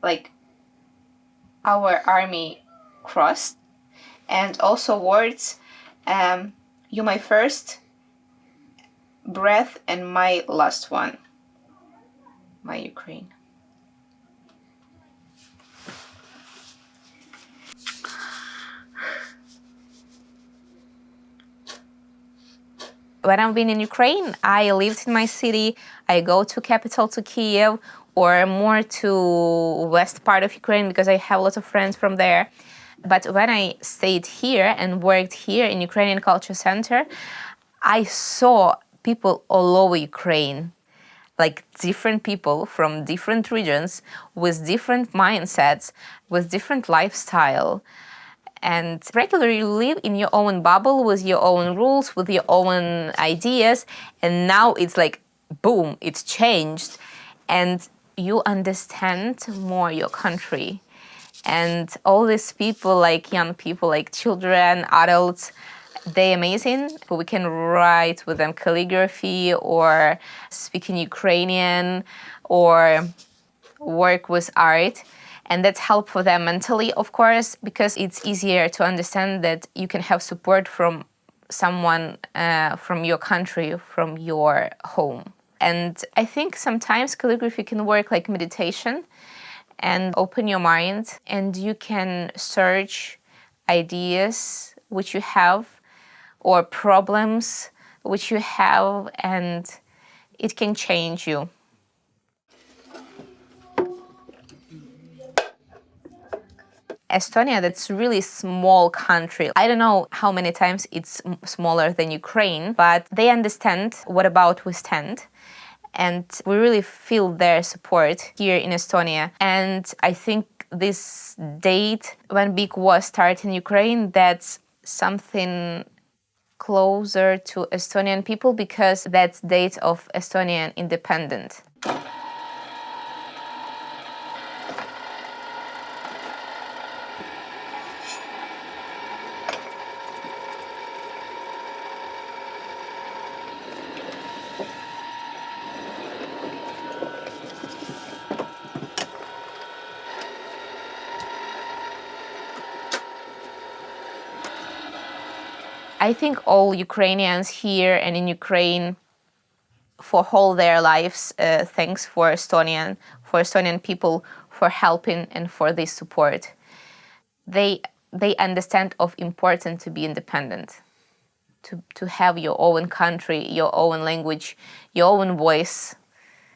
like our army cross, and also words, you my first breath and my last one, my Ukraine. When I've been in Ukraine, I lived in my city, I go to capital, to Kiev, or more to west part of Ukraine because I have a lot of friends from there. But when I stayed here and worked here in Ukrainian Culture Center, I saw people all over Ukraine, like different people from different regions with different mindsets, with different lifestyle. And regularly live in your own bubble with your own rules, with your own ideas. And now it's like, boom, it's changed. And you understand more your country. And all these people, like young people, like children, adults, they're amazing. We can write with them calligraphy or speak in Ukrainian or work with art. And that's helpful for them mentally, of course, because it's easier to understand that you can have support from someone from your country, from your home. And I think sometimes calligraphy can work like meditation and open your mind, and you can search ideas which you have or problems which you have, and it can change you. Estonia, that's a really small country. I don't know how many times it's smaller than Ukraine, but they understand what about we stand. And we really feel their support here in Estonia. And I think this date, when big war started in Ukraine, that's something closer to Estonian people because that's date of Estonian independence. I think all Ukrainians here and in Ukraine for all their lives, thanks for Estonian people for helping and for this support. They understand of importance to be independent, to have your own country, your own language, your own voice.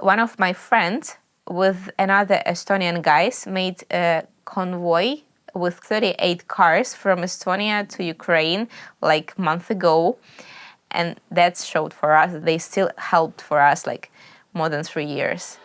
One of my friends with another Estonian guys made a convoy with 38 cars from Estonia to Ukraine like a month ago. And that showed for us, they still helped for us like more than 3 years.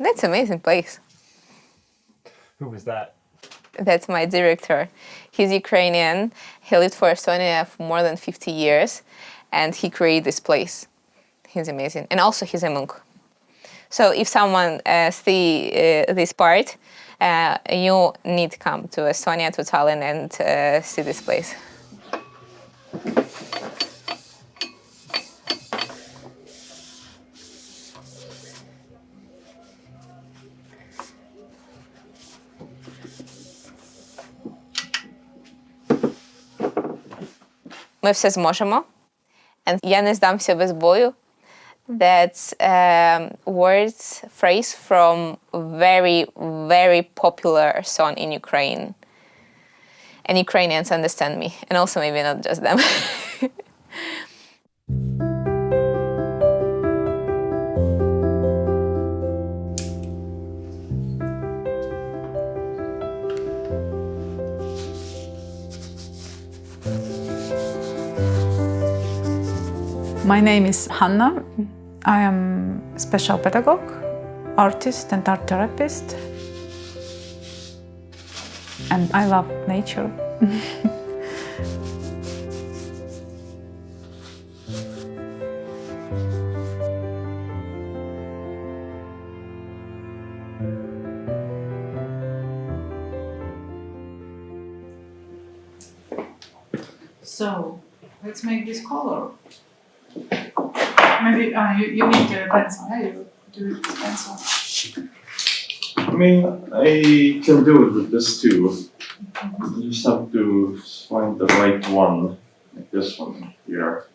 That's an amazing place. Who was that? That's my director. He's Ukrainian. He lived for Estonia for more than 50 years, and he created this place. He's amazing. And also he's a monk. So if someone see this part, you need to come to Estonia, to Tallinn, and see this place. Ми все зможемо. And я не здамся без бою. That's words, phrase from very, very popular song in Ukraine. And Ukrainians understand me. And also maybe not just them. My name is Hanna. I am special pedagogue, artist and art therapist. And I love nature. So, let's make this color. Maybe you need a pencil. Yeah, you do it with pencil. I mean, I can do it with this too. You just have to find the right one, like this one here.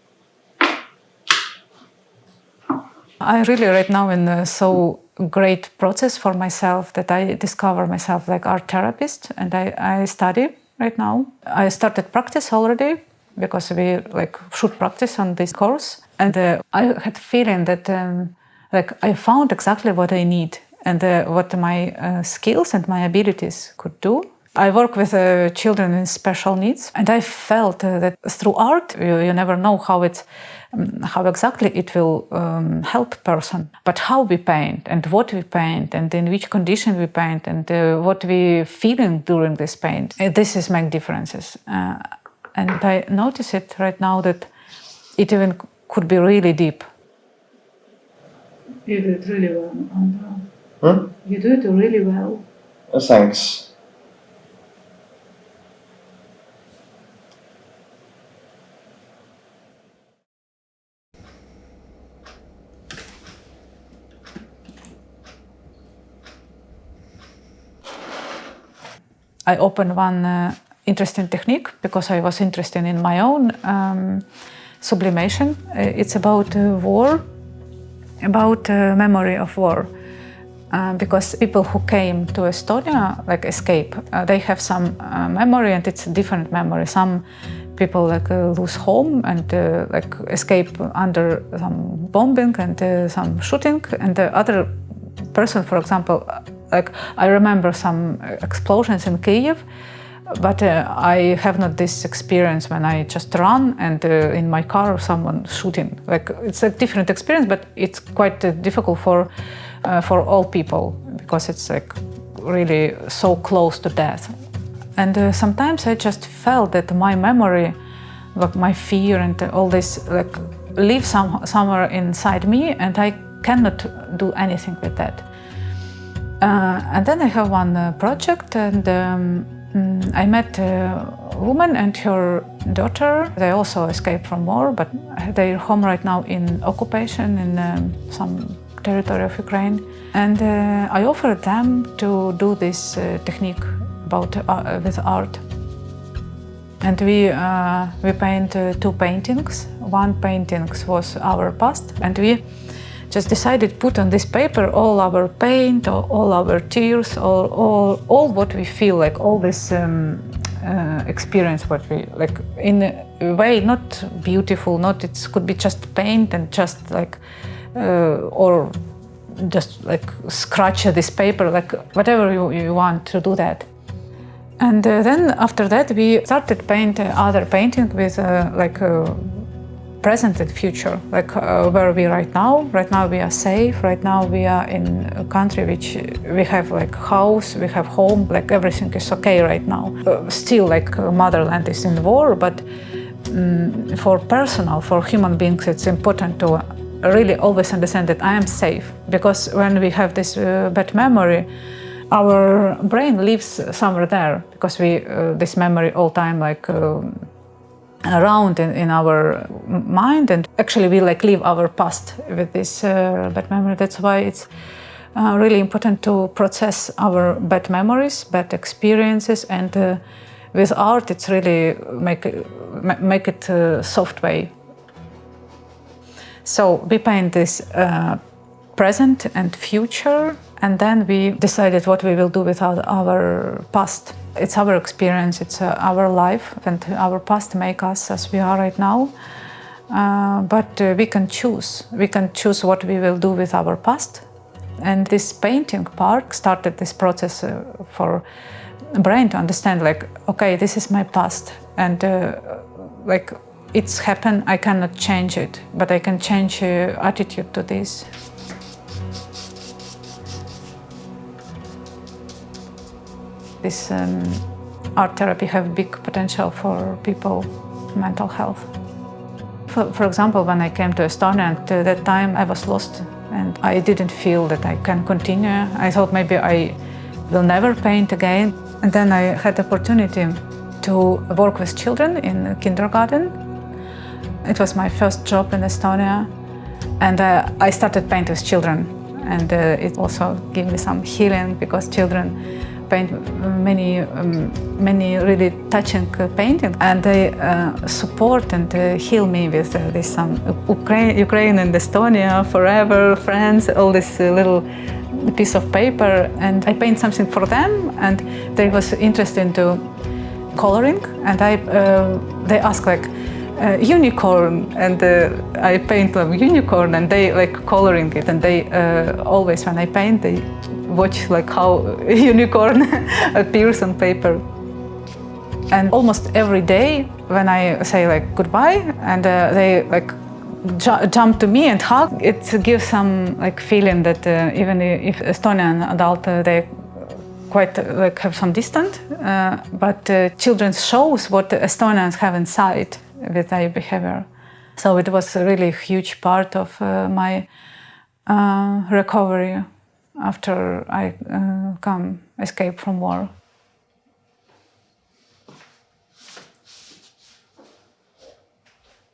I really right now in a so great process for myself that I discover myself like art therapist, and I study right now. I started practice already because we like should practice on this course, and I had feeling that like I found exactly what I need and what my skills and my abilities could do. I work with children with special needs, and I felt that through art, you never know how exactly it will help person. But how we paint, and what we paint, and in which condition we paint, and what we feeling during this paint, this is make differences. And I notice it right now that it even could be really deep. You do it really well, Andra. Hmm? You do it really well. Thanks. I opened one interesting technique because I was interested in my own sublimation. It's about war, about memory of war. Because people who came to Estonia, like escape, they have some memory, and it's a different memory. Some people like lose home and like escape under some bombing and some shooting, and the other person, for example, like I remember some explosions in Kyiv, but I have not this experience when I just run and in my car someone shooting. Like it's a different experience, but it's quite difficult for all people because it's like really so close to death. And sometimes I just felt that my memory, like my fear and all this, like live somewhere inside me, and I cannot do anything with that. And then I have one project, and I met a woman and her daughter. They also escaped from war, but they're home right now in occupation in some territory of Ukraine. And I offered them to do this technique about with art. And we paint two paintings. One painting was our past, and we just decided put on this paper all our paint, all our tears, all what we feel, like all this experience, what we like in a way not beautiful, not it could be just paint and just like or just like scratch this paper, like whatever you want to do that. And then after that we started paint other painting with like present and future, like where we right now. Right now we are safe. Right now we are in a country which we have like house, we have home, like everything is okay right now. Still like motherland is in war, but for personal, for human beings, it's important to really always understand that I am safe, because when we have this bad memory, our brain lives somewhere there, because we this memory all time like around in our mind, and actually we like live our past with this bad memory. That's why it's really important to process our bad memories, bad experiences, and with art it's really make it a soft way. So we paint this present and future, and then we decided what we will do with our past. It's our experience, it's our life, and our past make us as we are right now. But we can choose. We can choose what we will do with our past. And this painting part started this process for brain to understand, like, okay, this is my past, and like it's happened. I cannot change it, but I can change attitude to this. This art therapy have big potential for people, mental health. For example, when I came to Estonia, at that time I was lost and I didn't feel that I can continue. I thought maybe I will never paint again. And then I had the opportunity to work with children in kindergarten. It was my first job in Estonia, and I started painting with children. And it also gave me some healing, because children paint many really touching paintings, and they support and heal me with this some Ukraine and Estonia forever, friends, all this little piece of paper, and I paint something for them, and they was interested into coloring, and they ask like unicorn, and I paint a unicorn, and they like coloring it, and they always when I paint they watch like how a unicorn appears on paper. And almost every day when I say like goodbye, and they like jump to me and hug, it gives some like feeling that even if Estonian adult they quite like have some distance, but children shows what Estonians have inside with their behavior. So it was a really huge part of my recovery after I escape from war.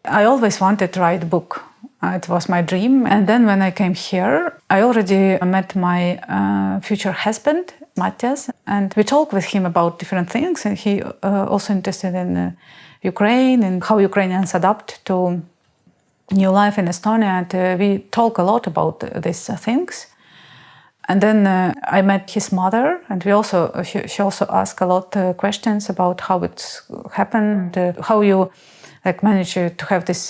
I always wanted to write a book. It was my dream. And then when I came here, I already met my future husband, Matthias, and we talked with him about different things. And he also interested in Ukraine and how Ukrainians adapt to new life in Estonia. And we talk a lot about these things. And then I met his mother, and she also asked a lot of questions about how it's happened, how you manage to have this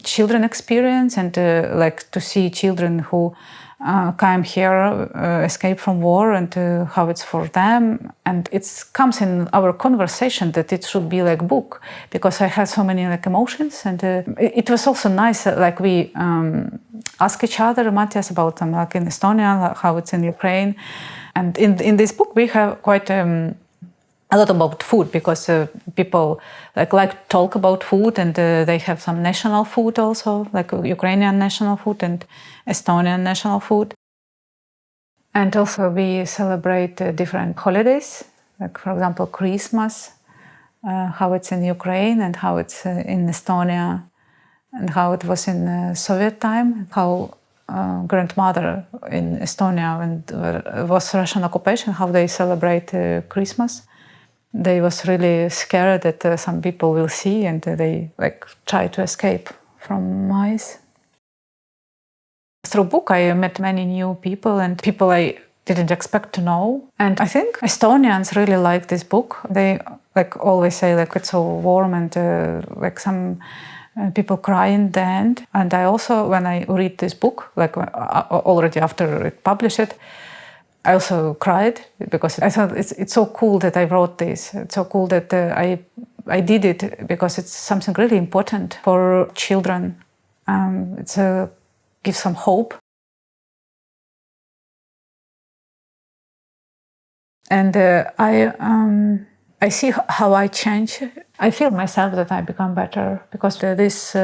children experience and to see children who come here, escape from war, and how it's for them. And it comes in our conversation that it should be like a book, because I had so many emotions. And it was also nice, we ask each other, Matthias, about them, in Estonia, how it's in Ukraine. And in this book we have quite a lot about food, because people like to talk about food, and they have some national food also, like Ukrainian national food and Estonian national food. And also we celebrate different holidays, like for example Christmas, how it's in Ukraine and how it's in Estonia, and how it was in Soviet time, how grandmother in Estonia when it was Russian occupation, how they celebrate Christmas. They was really scared that some people will see, and they try to escape from mice. Through book I met many new people, and people I didn't expect to know. And I think Estonians really like this book. They always say it's so warm, and some people cry in the end. And I also, when I read this book, already after it published, I also cried, because I thought it's so cool that I wrote this. It's so cool that I did it, because it's something really important for children. It gives some hope. And I see how I change. I feel myself that I become better, because this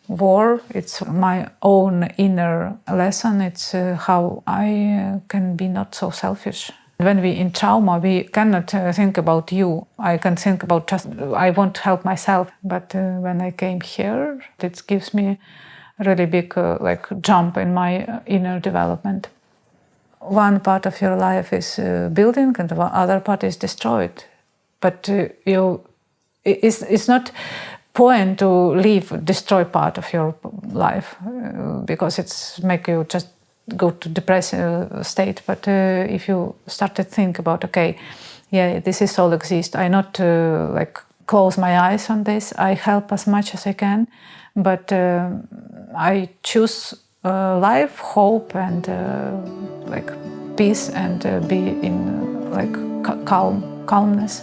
war, it's my own inner lesson. It's how I can be not so selfish. When we in trauma, we cannot think about you. I can think about just, I want to help myself. But when I came here, it gives me a really big jump in my inner development. One part of your life is building, and the other part is destroyed. But it's not point to leave destroy part of your life, because it's make you just go to depressive state. But if you start to think about, okay, yeah, this is all exist. I not close my eyes on this. I help as much as I can, but I choose life, hope, and peace, and be in calmness.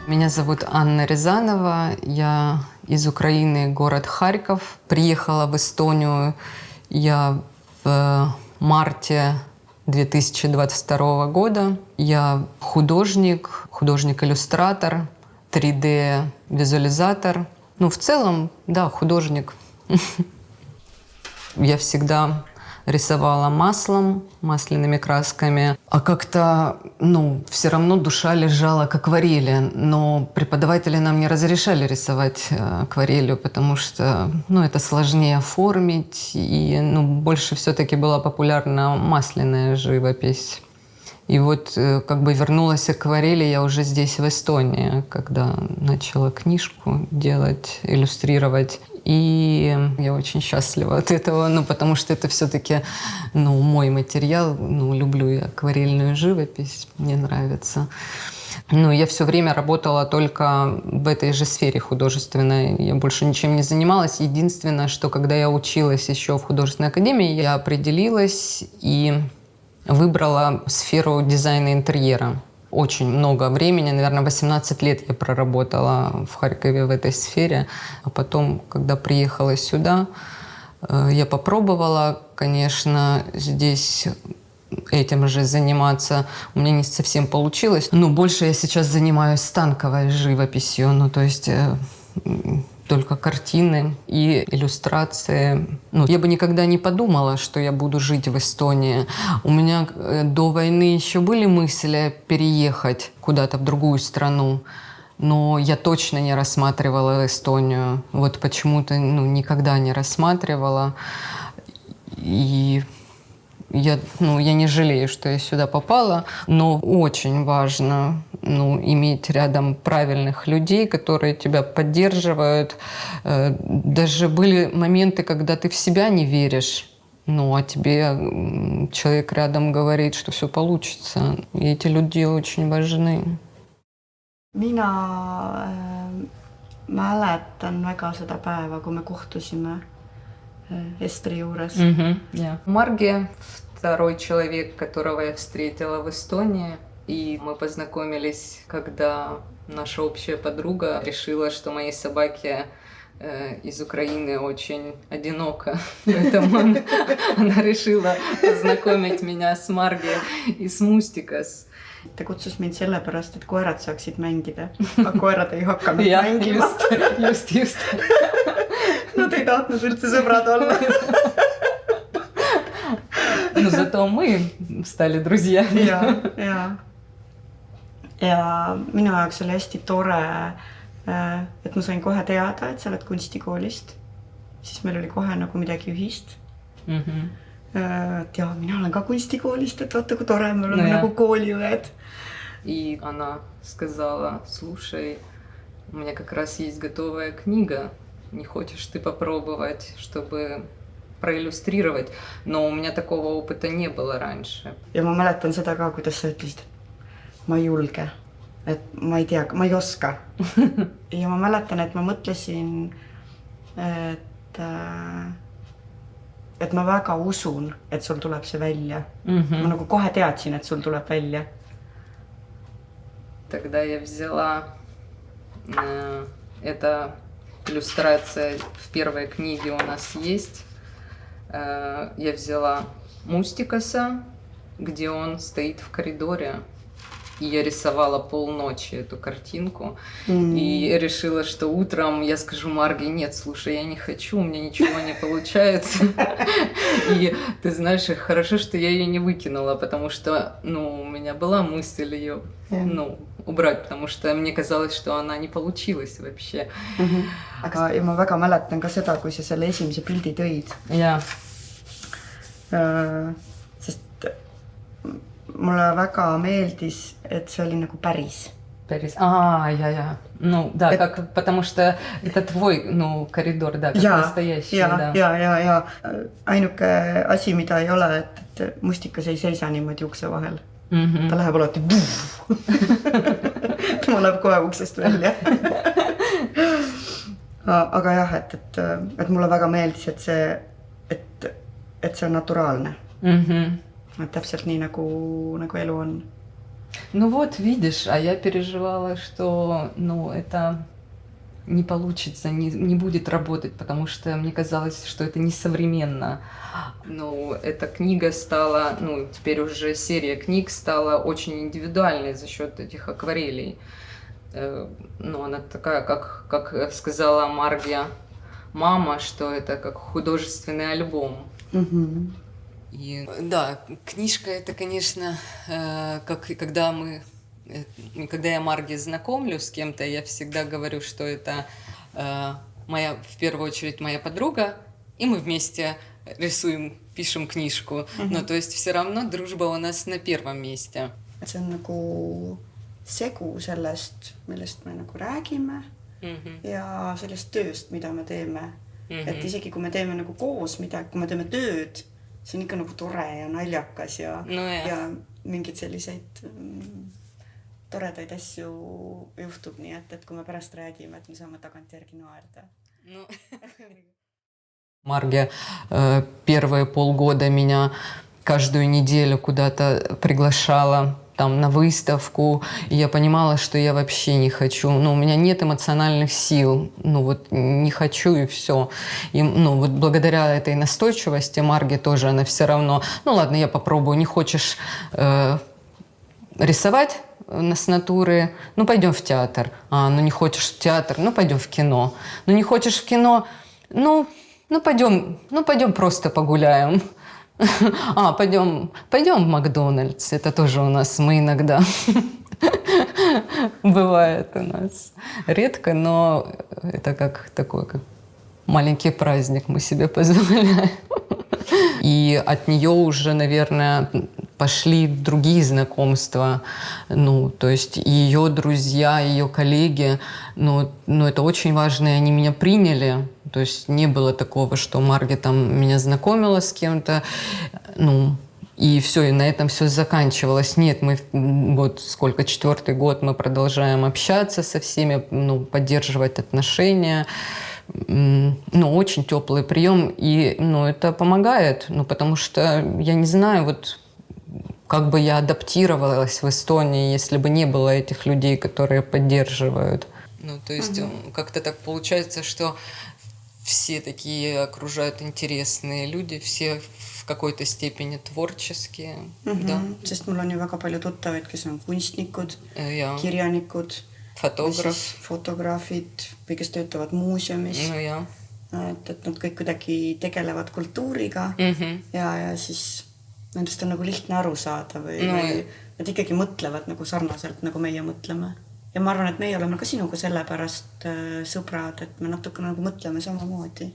Меня зовут Анна Рязанова, я из Украины, город Харьков. Приехала в Эстонию я в марте 2022 года. Я художник, художник-иллюстратор, 3D-визуализатор. В целом, да, художник. Я всегда рисовала маслом, масляными красками. А как-то, все равно душа лежала к акварели. Но преподаватели нам не разрешали рисовать акварелью, потому что, это сложнее оформить. И, больше все-таки была популярна масляная живопись. И вот вернулась к акварели я уже здесь, в Эстонии, когда начала книжку делать, иллюстрировать. И я очень счастлива от этого, потому что это все-таки, мой материал. Люблю я акварельную живопись, мне нравится. Я все время работала только в этой же сфере художественной. Я больше ничем не занималась. Единственное, что когда я училась еще в художественной академии, я определилась и Выбрала сферу дизайна интерьера. Очень много времени, наверное, 18 лет я проработала в Харькове в этой сфере. А потом, когда приехала сюда, я попробовала, конечно, здесь этим же заниматься. У меня не совсем получилось. Но больше я сейчас занимаюсь станковой живописью. Ну, то есть только картины и иллюстрации. Ну, я бы никогда не подумала, что я буду жить в Эстонии. У меня до войны еще были мысли переехать куда-то в другую страну. Но я точно не рассматривала Эстонию. Вот почему-то никогда не рассматривала. И я не жалею, что я сюда попала, но очень важно иметь рядом правильных людей, которые тебя поддерживают. Даже были моменты, когда ты в себя не веришь, а тебе человек рядом говорит, что все получится. И эти люди очень важны. Mina mäletan väga seda päeva, kui me kohtusime Estri juures. Марги – второй человек, которого я встретила в Эстонии. И мы познакомились, когда наша общая подруга решила, что моей собаке из Украины очень одиноко. Поэтому она решила познакомить меня с Марги и с Mustika's. Ta kutsus mind sellepärast, et koerad saaksid mängida, aga koerad ei hakanud mängima. Just. Nad ei tahtnud üldse sõbrad olla. Но зато мы стали друзьями. Ja minu jaoks oli hästi tore, et ma sain kohe teada, et sa oled kunstikoolist. Siis meil oli kohe nagu midagi ühist. Ja mina olen ka kunstikoolist, et vaata, kui tore, me oleme nagu kooliõed. И она сказала: слушай, у меня как раз есть готовая книга. Не хочешь ты попробовать, чтобы проиллюстрировать? Но у меня такого опыта не было раньше. Ja ma mäletan seda ka, kuidas sa ütlesid, ma ei julge, et ma ei tea, ma ei oska. Ja ma mäletan, et ma mõtlesin, et ma väga usun, et sul tuleb see välja. Ma nagu kohe teadsin, et sul tuleb välja. Тогда я взяла это иллюстрация в первой книге у нас есть. Я взяла Mustika's, где он стоит в коридоре. И я рисовала полночи эту картинку. И решила, что утром я скажу Марге: нет, слушай, я не хочу, у меня ничего не получается. И ты знаешь, хорошо, что я ее не выкинула, потому что, у меня была мысль ее, убрать, потому что мне казалось, что она не получилась вообще. Aga ja ma väga mäletan ka seda, kui sa selle esimese pildi tõid. Sest mulle väga meeldis, et see oli nagu päris. Päris? Ja. Потому что это твой, коридор, да, как настоящий. Ja. Ainuke asi, mida ei ole, et Mustika's ei seisa niimoodi ukse vahel. Ta läheb alati tema läheb kohe uksest välja. Aga jah, et mulle väga meeldis, et see on naturaalne. Täpselt nii, nagu elu on. Ну вот, видишь, а я переживала, что, это не получится, не будет работать, потому что мне казалось, что это несовременно. Эта книга стала, теперь уже серия книг стала очень индивидуальной за счет этих акварелей. Она такая, как сказала Маргия, мама, что это как художественный альбом. И, да, книжка это, конечно, когда я Марги знакомлю с кем-то, я всегда говорю, что это в первую очередь моя подруга, и мы вместе рисуем, пишем книжку. То есть все равно дружба у нас на первом месте. See on nagu segu sellest, millest me nagu räägime ja sellest tööst, mida me teeme. Et isegi kui me teeme nagu koos midagi, kui me teeme tööd, see on ikka nagu tore ja naljakas ja mingid selliseid toredaid asju juhtub nii, et kui me pärast räägime, et me saame tagantjärgi naerda. Марги первые полгода меня каждую неделю куда-то приглашала там на выставку, и я понимала, что я вообще не хочу. Ну, у меня нет эмоциональных сил. Ну, вот не хочу, и все. И, ну, вот благодаря этой настойчивости Марге тоже, она все равно, ну, ладно, я попробую, не хочешь рисовать с натуры, ну, пойдем в театр. Ну, не хочешь в театр, ну, пойдем в кино. Ну, не хочешь в кино, ну, пойдем просто погуляем. Пойдем в Макдональдс. Это тоже у нас, мы иногда бывает у нас. Редко, но это как такой как маленький праздник мы себе позволяем. И от нее уже, наверное, пошли другие знакомства. Ну, то есть ее друзья, ее коллеги, ну, это очень важно, и они меня приняли. То есть не было такого, что Марги там меня знакомила с кем-то, ну, и все, и на этом все заканчивалось. Нет, мы вот сколько, 4-й год мы продолжаем общаться со всеми, ну, поддерживать отношения. Ну, очень теплый прием, и, ну, это помогает, ну, потому что, я не знаю, вот, как бы я адаптировалась в Эстонии, если бы не было этих людей, которые поддерживают. Ну, то есть как-то так получается, что все такие окружают интересные люди, все в какой-то степени tворческие. Да. Sest mul on ju väga palju tuttavaid, kes on kunstnikud, kirjanikud, fotograafid või kes töötavad muuseumis. Et nad kõik kuidagi tegelevad kultuuriga ja siis nendest on nagu lihtne aru saada või nad ikkagi mõtlevad nagu sarnaselt, nagu meie mõtleme. Ja ma arvan, et meie oleme ka sinuga sellepärast sõbrad, et me natuke nagu mõtleme samamoodi.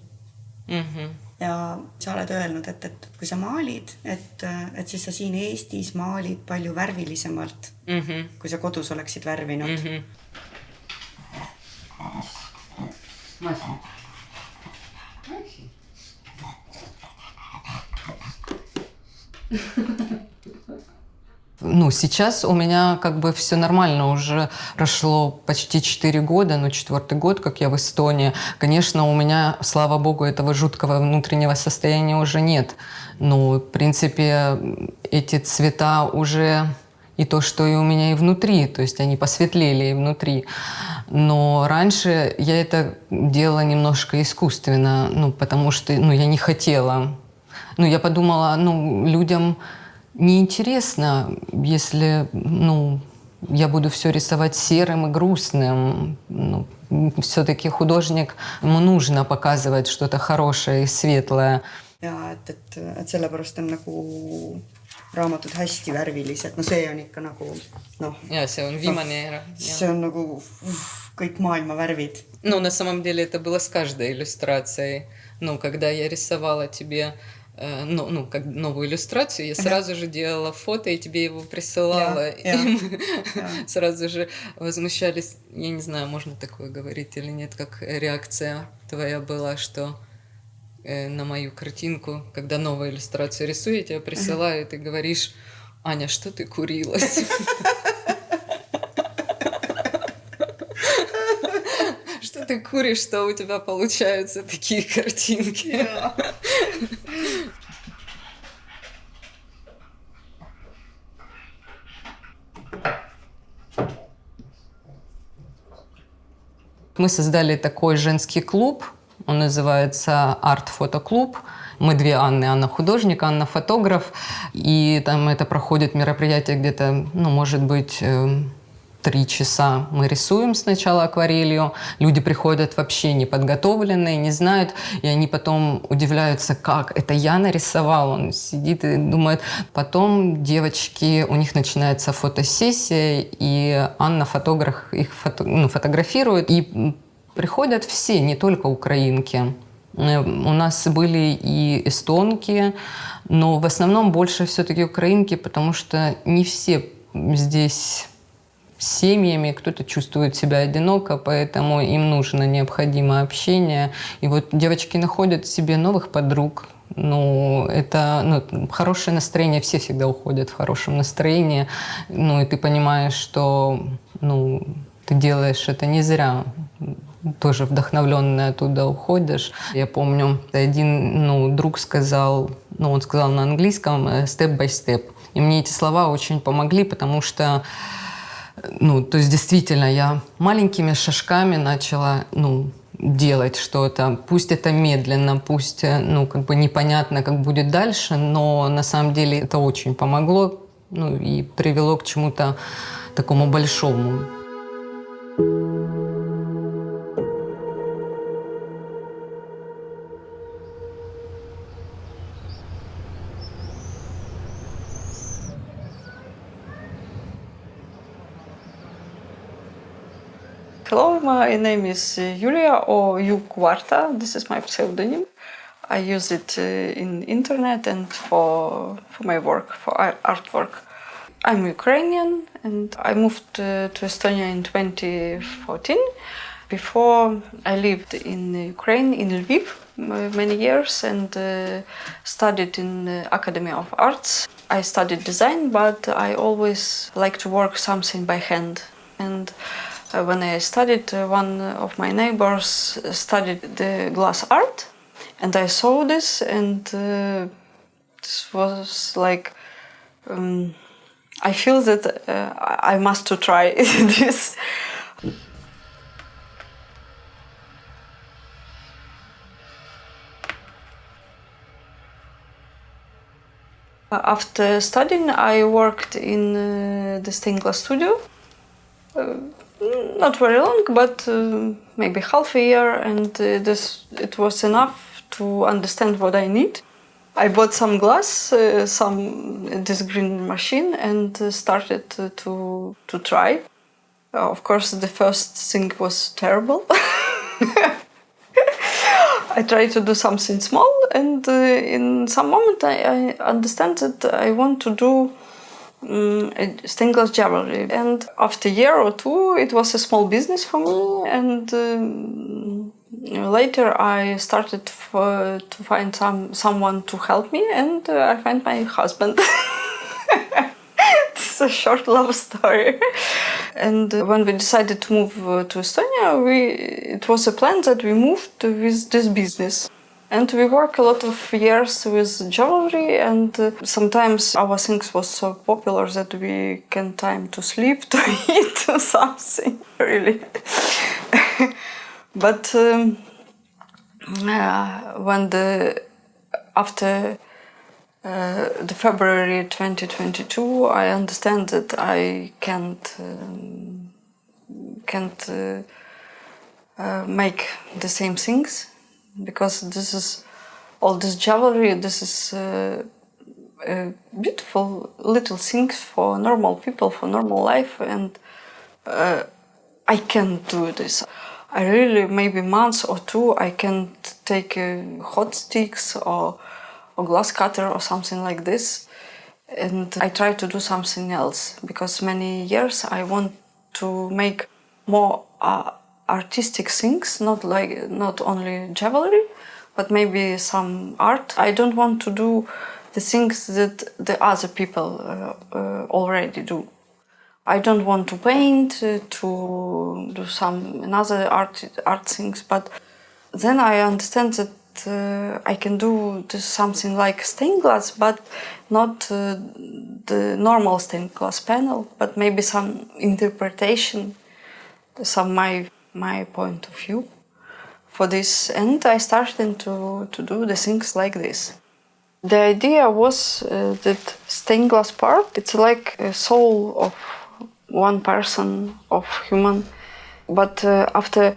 Ja sa oled öelnud, et kui sa maalid, et siis sa siin Eestis maalid palju värvilisemalt, kui sa kodus oleksid värvinud. Ну, сейчас у меня как бы все нормально, уже прошло почти 4 года, ну, 4-й год, как я в Эстонии. Конечно, у меня, слава богу, этого жуткого внутреннего состояния уже нет. Ну, в принципе, эти цвета уже и то, что и у меня и внутри, то есть они посветлели и внутри. Но раньше я это делала немножко искусственно, ну, потому что, ну, я не хотела. Ну, я подумала, ну, людям неинтересно, если, ну, я буду все рисовать серым и грустным. Ну, все-таки художник, ему нужно показывать что-то хорошее и светлое. Ja, et sellepärast on nagu raamatud hästi värvilised. No see on ikka nagu, noh. Ja, see on viimane era. See on nagu kõik maailma värvid. Ну, на самом деле это было с каждой иллюстрацией. Ну, когда я рисовала тебе как новую иллюстрацию, я сразу же делала фото и тебе его присылала. И мы сразу же возмущались. Я не знаю, можно такое говорить или нет, как реакция твоя была, что на мою картинку, когда новую иллюстрацию рисую, я тебя присылаю, и ты говоришь: Аня, что ты курилась? Что ты куришь, что у тебя получаются такие картинки? Мы создали такой женский клуб, он называется «Арт-фотоклуб». Мы 2 Анны. Анна художник, Анна фотограф. И там это проходит мероприятие где-то, ну, может быть, 3 часа. Мы рисуем сначала акварелью. Люди приходят вообще неподготовленные, не знают. И они потом удивляются, как это я нарисовал. Он сидит и думает. Потом девочки, у них начинается фотосессия, и Анна фотограф их фотографирует. И приходят все, не только украинки. У нас были и эстонки, но в основном больше все-таки украинки, потому что не все здесь с семьями, кто-то чувствует себя одиноко, поэтому им нужно необходимое общение. И вот девочки находят себе новых подруг. Ну, это хорошее настроение, все всегда уходят в хорошем настроении. Ну, и ты понимаешь, что ты делаешь это не зря. Тоже вдохновленный оттуда уходишь. Я помню, один друг сказал, ну, он сказал на английском «step by step». И мне эти слова очень помогли, потому что, ну, то есть действительно я маленькими шажками начала, ну, делать что-то. Пусть это медленно, пусть, ну, как бы непонятно, как будет дальше, но на самом деле это очень помогло, ну, и привело к чему-то такому большому. Hello, my name is Julia or Yu Quarta. This is my pseudonym. I use it in internet and for my work, for artwork. I'm Ukrainian and I moved to Estonia in 2014. Before I lived in Ukraine, in Lviv, many years and studied in Academy of Arts. I studied design, but I always like to work something by hand. And when I studied, one of my neighbors studied the glass art, and I saw this, and this was like I feel that I must to try this. After studying, I worked in the stained glass studio. Not very long, but maybe half a year, and it was enough to understand what I need. I bought some glass, this green machine, and started to try. Of course, the first thing was terrible. I tried to do something small, and in some moment I understand that I want to do stained glass jewelry. And after a year or two, it was a small business for me. And later I started to find someone to help me, and I found my husband. It's a short love story. And when we decided to move to Estonia, it was a plan that we moved with this business. And we work a lot of years with jewelry, and sometimes our things was so popular that we can time to sleep, to eat, something, really. But after the February 2022, I understand that I can't make the same things. Because this is all this jewelry, this is beautiful little things for normal people, for normal life, and I can't do this. I really, maybe months or two, I can take hot sticks or glass cutter or something like this, and I try to do something else, because many years I want to make more artistic things, not only jewelry, but maybe some art. I don't want to do the things that the other people already do. I don't want to paint, to do some another art things, but then I understand that I can do something like stained glass, but not the normal stained glass panel, but maybe some interpretation, some my point of view for this, and I started to do the things like this. The idea was that stained glass part, it's like a soul of one person, of human, but after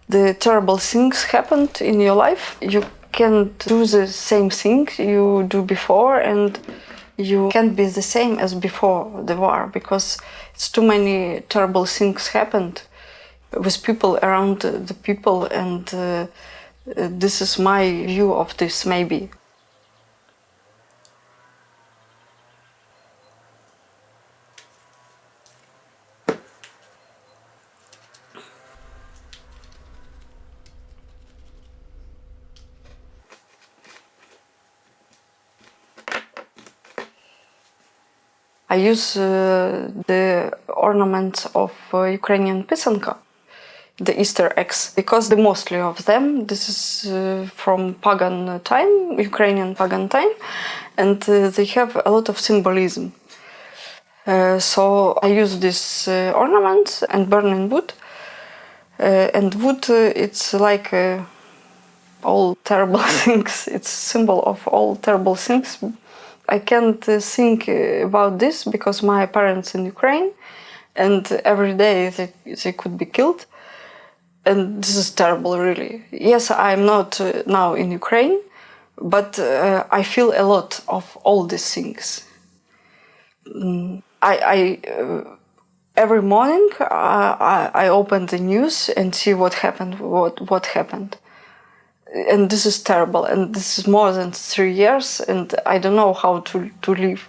the terrible things happened in your life, you can't do the same thing you do before, and you can't be the same as before the war, because it's too many terrible things happened with people around the people, and this is my view of this, maybe. I use the ornaments of Ukrainian pisanka. the Easter eggs, because the mostly of them, this is from pagan time, Ukrainian pagan time, and they have a lot of symbolism. So I use these ornaments and burn in wood. And wood, it's like all terrible things. It's a symbol of all terrible things. I can't think about this because my parents in Ukraine, and every day they could be killed. And this is terrible, really. Yes, I'm not now in Ukraine, but I feel a lot of all these things. Every morning I open the news and see what happened, what happened. And this is terrible, and this is more than 3 years, and I don't know how to live.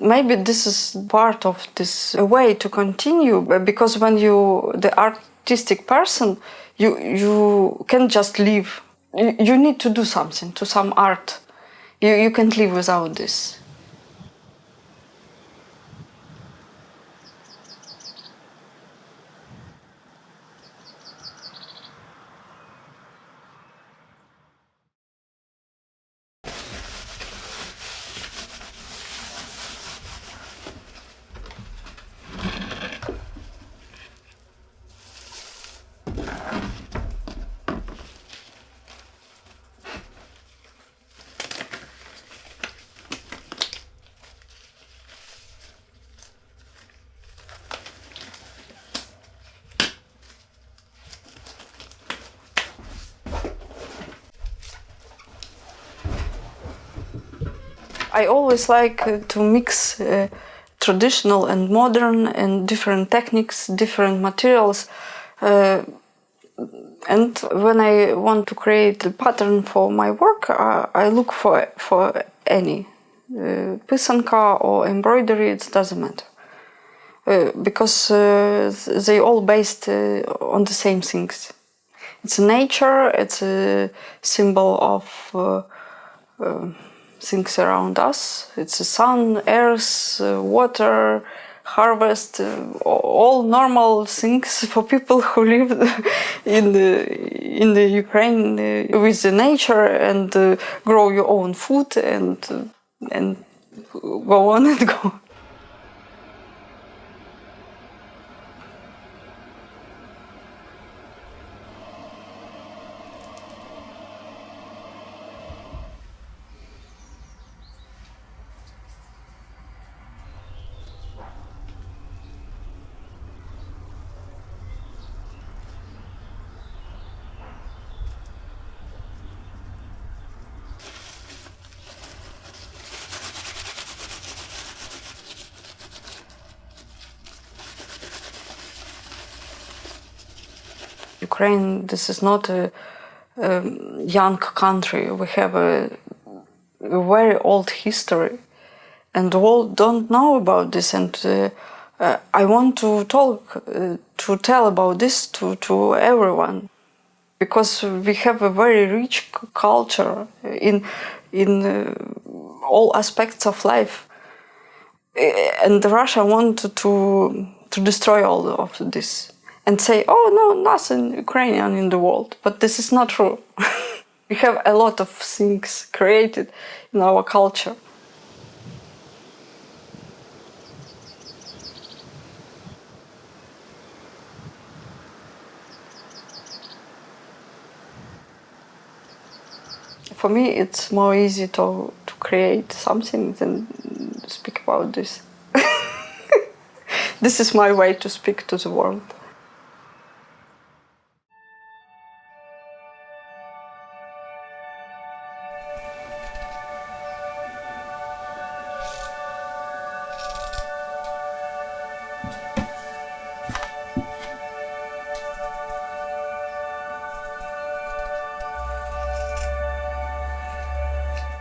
Maybe this is part of this way to continue, because when you the artistic person, you can't just live. You need to do something, to some art. You can't live without this. I always like to mix traditional and modern and different techniques, different materials. And when I want to create a pattern for my work, I look for any pisanka or embroidery. It doesn't matter, because they all based on the same things. It's nature. It's a symbol of things around us. It's the sun, earth, water, harvest, all normal things for people who live in the Ukraine with the nature, and grow your own food and go on and go. Ukraine, this is not a young country. We have a very old history, and the world don't know about this. And I want to tell about this to everyone, because we have a very rich culture in all aspects of life, and Russia wanted to destroy all of this and say, oh no, nothing Ukrainian in the world. But this is not true. We have a lot of things created in our culture. For me, it's more easy to create something than speak about this. This is my way to speak to the world.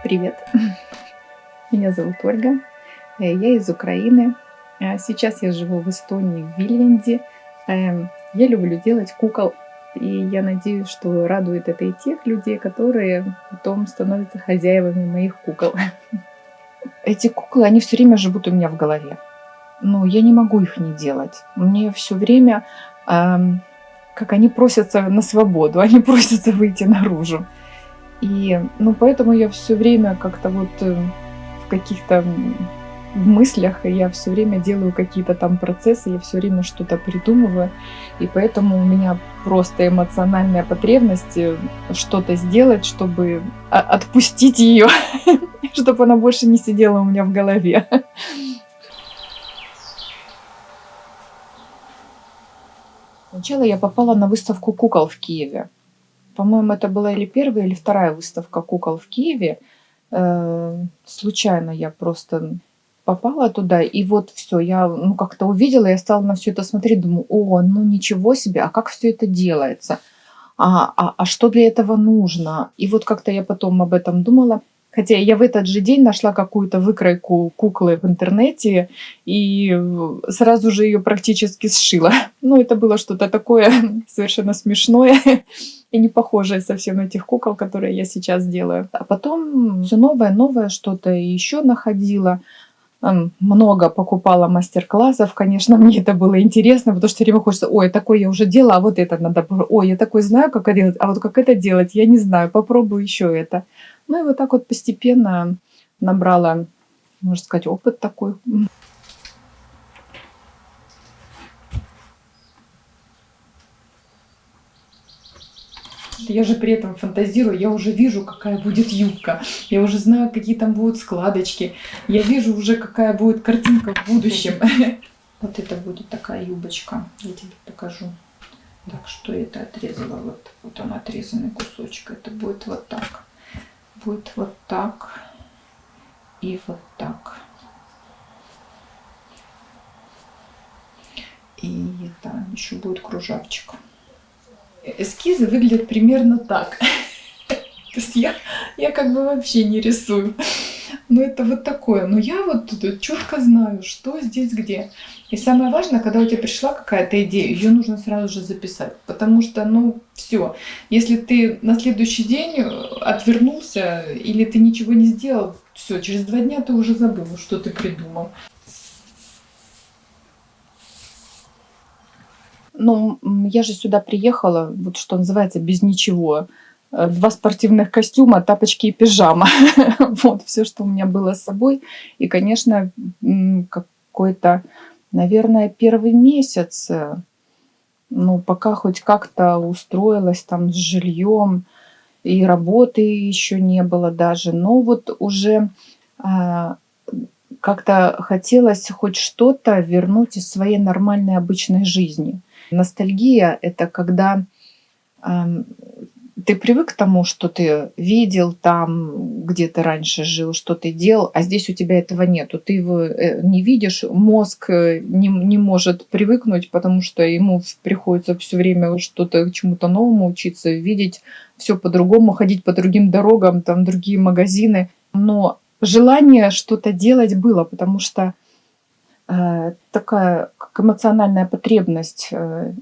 Привет, меня зовут Ольга, я из Украины. Сейчас я живу в Эстонии, в Вильнюсе. Я люблю делать кукол, и я надеюсь, что радует это и тех людей, которые потом становятся хозяевами моих кукол. Эти куклы, они все время живут у меня в голове. Но я не могу их не делать. Мне все время как они просятся на свободу, они просятся выйти наружу. И, поэтому я все время как-то вот в каких-то в мыслях, и я все время делаю какие-то там процессы, я все время что-то придумываю, и поэтому у меня просто эмоциональная потребность что-то сделать, чтобы отпустить ее, чтобы она больше не сидела у меня в голове. Сначала я попала на выставку кукол в Киеве. По-моему, это была или первая, или вторая выставка кукол в Киеве. Случайно я просто попала туда, и вот все, я как-то увидела, я стала на все это смотреть, думаю, ничего себе, а как все это делается? А что для этого нужно? И вот как-то я потом об этом думала. Хотя я в этот же день нашла какую-то выкройку куклы в интернете и сразу же ее практически сшила. Это было что-то такое совершенно смешное и не похожее совсем на тех кукол, которые я сейчас делаю. А потом все новое что-то еще находила. Много покупала мастер-классов, конечно, мне это было интересно, потому что все время хочется, такое я уже делала, а вот это надо, я такой знаю, как это делать, а вот как это делать, я не знаю, попробую еще это. И вот так вот постепенно набрала, можно сказать, опыт такой. Я же при этом фантазирую, я уже вижу, какая будет юбка, я уже знаю, какие там будут складочки, я вижу уже, какая будет картинка в будущем. Вот это будет такая юбочка, я тебе покажу. Так, что я это отрезала, вот он отрезанный кусочек, это будет вот так. Будет вот так и вот так. И там еще будет кружавчик. Эскизы выглядят примерно так. То есть я как бы вообще не рисую. Это вот такое. Но я вот четко знаю, что здесь где. И самое важное, когда у тебя пришла какая-то идея, ее нужно сразу же записать. Потому что, все. Если ты на следующий день отвернулся или ты ничего не сделал, все, через 2 дня ты уже забыл, что ты придумал. Я же сюда приехала, вот что называется, без ничего. 2 спортивных костюма, тапочки и пижама. Вот все, что у меня было с собой. И, конечно, какой-то, наверное, первый месяц, пока хоть как-то устроилась там с жильем, и работы еще не было даже. Но вот уже как-то хотелось хоть что-то вернуть из своей нормальной обычной жизни. Ностальгия – это когда ты привык к тому, что ты видел там, где ты раньше жил, что ты делал, а здесь у тебя этого нету. Ты его не видишь, мозг не может привыкнуть, потому что ему приходится все время что-то чему-то новому учиться, видеть все по-другому, ходить по другим дорогам, там другие магазины. Но желание что-то делать было, потому что такая как эмоциональная потребность,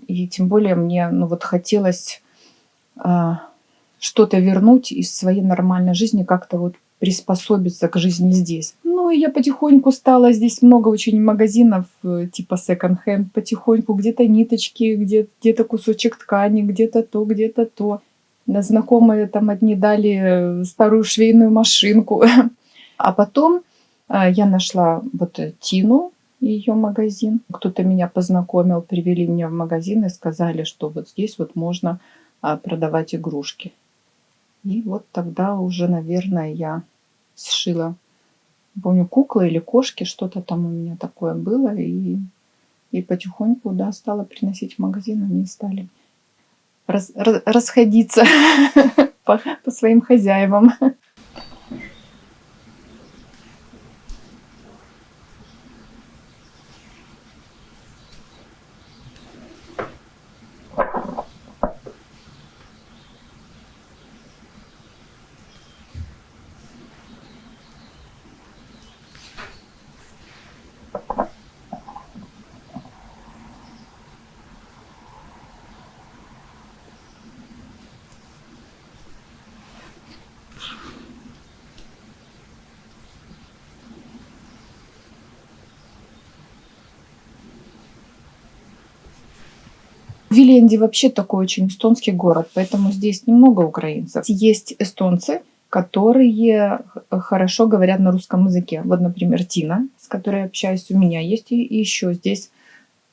и тем более мне хотелось что-то вернуть из своей нормальной жизни, как-то приспособиться к жизни здесь. И я потихоньку стала, здесь много очень магазинов типа second-hand, потихоньку где-то ниточки, где-то кусочек ткани, где-то то, где-то то. Да, знакомые там одни дали старую швейную машинку. А потом я нашла Тину, ее магазин. Кто-то меня познакомил, привели меня в магазин и сказали, что вот здесь можно продавать игрушки. И тогда уже, наверное, я сшила, помню, куклы или кошки, что-то там у меня такое было. И потихоньку, стала приносить в магазин, они стали расходиться по своим хозяевам. Виленди вообще такой очень эстонский город, поэтому здесь немного украинцев. Есть эстонцы, которые хорошо говорят на русском языке. Вот, например, Тина, с которой я общаюсь, у меня есть и еще здесь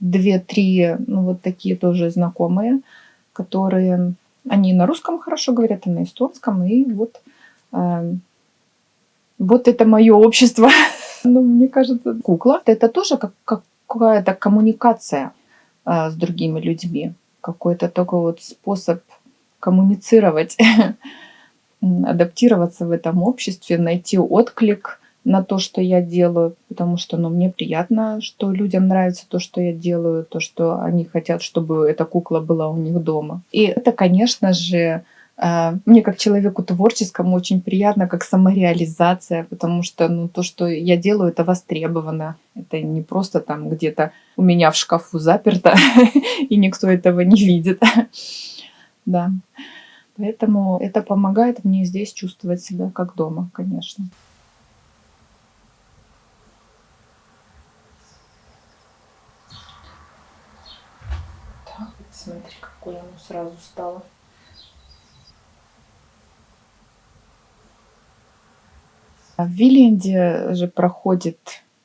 2-3, ну, вот такие тоже знакомые, которые, они на русском хорошо говорят, и на эстонском, и вот, вот это мое общество. Ну, мне кажется, кукла — это тоже какая-то коммуникация с другими людьми, какой-то такой вот способ коммуницировать, адаптироваться в этом обществе, найти отклик на то, что я делаю, потому что, ну, мне приятно, что людям нравится то, что я делаю, то, что они хотят, чтобы эта кукла была у них дома. И это, конечно же, мне как человеку творческому очень приятно, как самореализация, потому что, ну, то, что я делаю, это востребовано. Это не просто там где-то у меня в шкафу заперто, и никто этого не видит. Да. Поэтому это помогает мне здесь чувствовать себя как дома, конечно. Так, смотри, какое оно сразу стало. В Виленде же проходит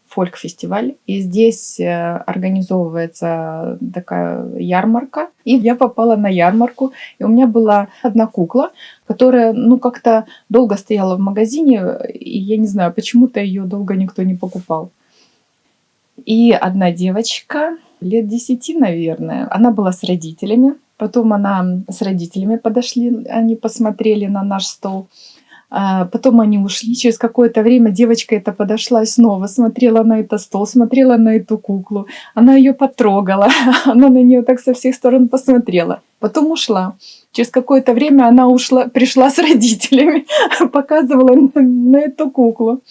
фольк-фестиваль, и здесь организовывается такая ярмарка. И я попала на ярмарку, и у меня была одна кукла, которая, ну, как-то долго стояла в магазине, и я не знаю, почему-то ее долго никто не покупал. И одна девочка, лет 10, наверное, она была с родителями. Потом она с родителями подошли, они посмотрели на наш стол. Потом они ушли. Через какое-то время девочка эта подошла и снова смотрела на этот стол, смотрела на эту куклу. Она ее потрогала, она на нее так со всех сторон посмотрела. Потом ушла. Через какое-то время она ушла, пришла с родителями, показывала на эту куклу.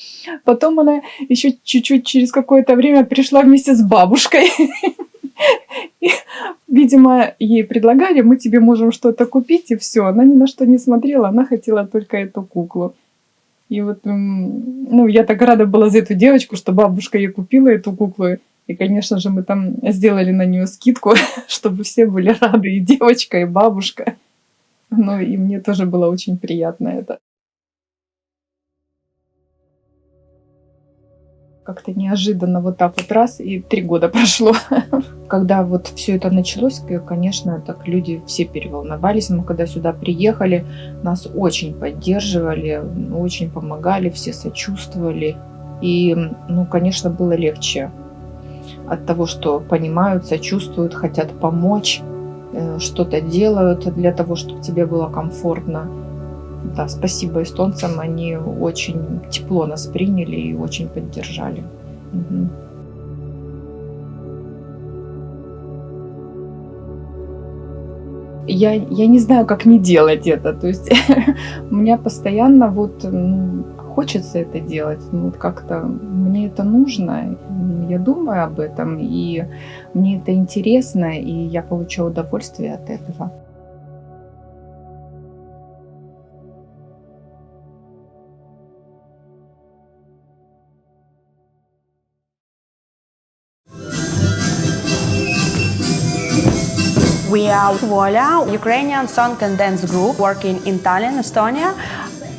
Потом она еще чуть-чуть через какое-то время пришла вместе с бабушкой. И, видимо, ей предлагали, мы тебе можем что-то купить, и все. Она ни на что не смотрела, она хотела только эту куклу. И вот, ну, я так рада была за эту девочку, что бабушка ей купила эту куклу. И, конечно же, мы там сделали на нее скидку, чтобы все были рады, и девочка, и бабушка. Ну, и мне тоже было очень приятно это. Как-то неожиданно вот так вот раз, и 3 года прошло. Когда вот все это началось, конечно, так люди все переволновались. Мы когда сюда приехали, нас очень поддерживали, очень помогали, все сочувствовали. И, ну, конечно, было легче от того, что понимают, сочувствуют, хотят помочь, что-то делают для того, чтобы тебе было комфортно. Да, спасибо эстонцам, они очень тепло нас приняли и очень поддержали. Угу. Я не знаю, как не делать это. То есть у меня постоянно вот, ну, хочется это делать. Ну, вот как-то мне это нужно. Я думаю об этом, и мне это интересно, и я получаю удовольствие от этого. We are Voila, Ukrainian song and dance group working in Tallinn, Estonia.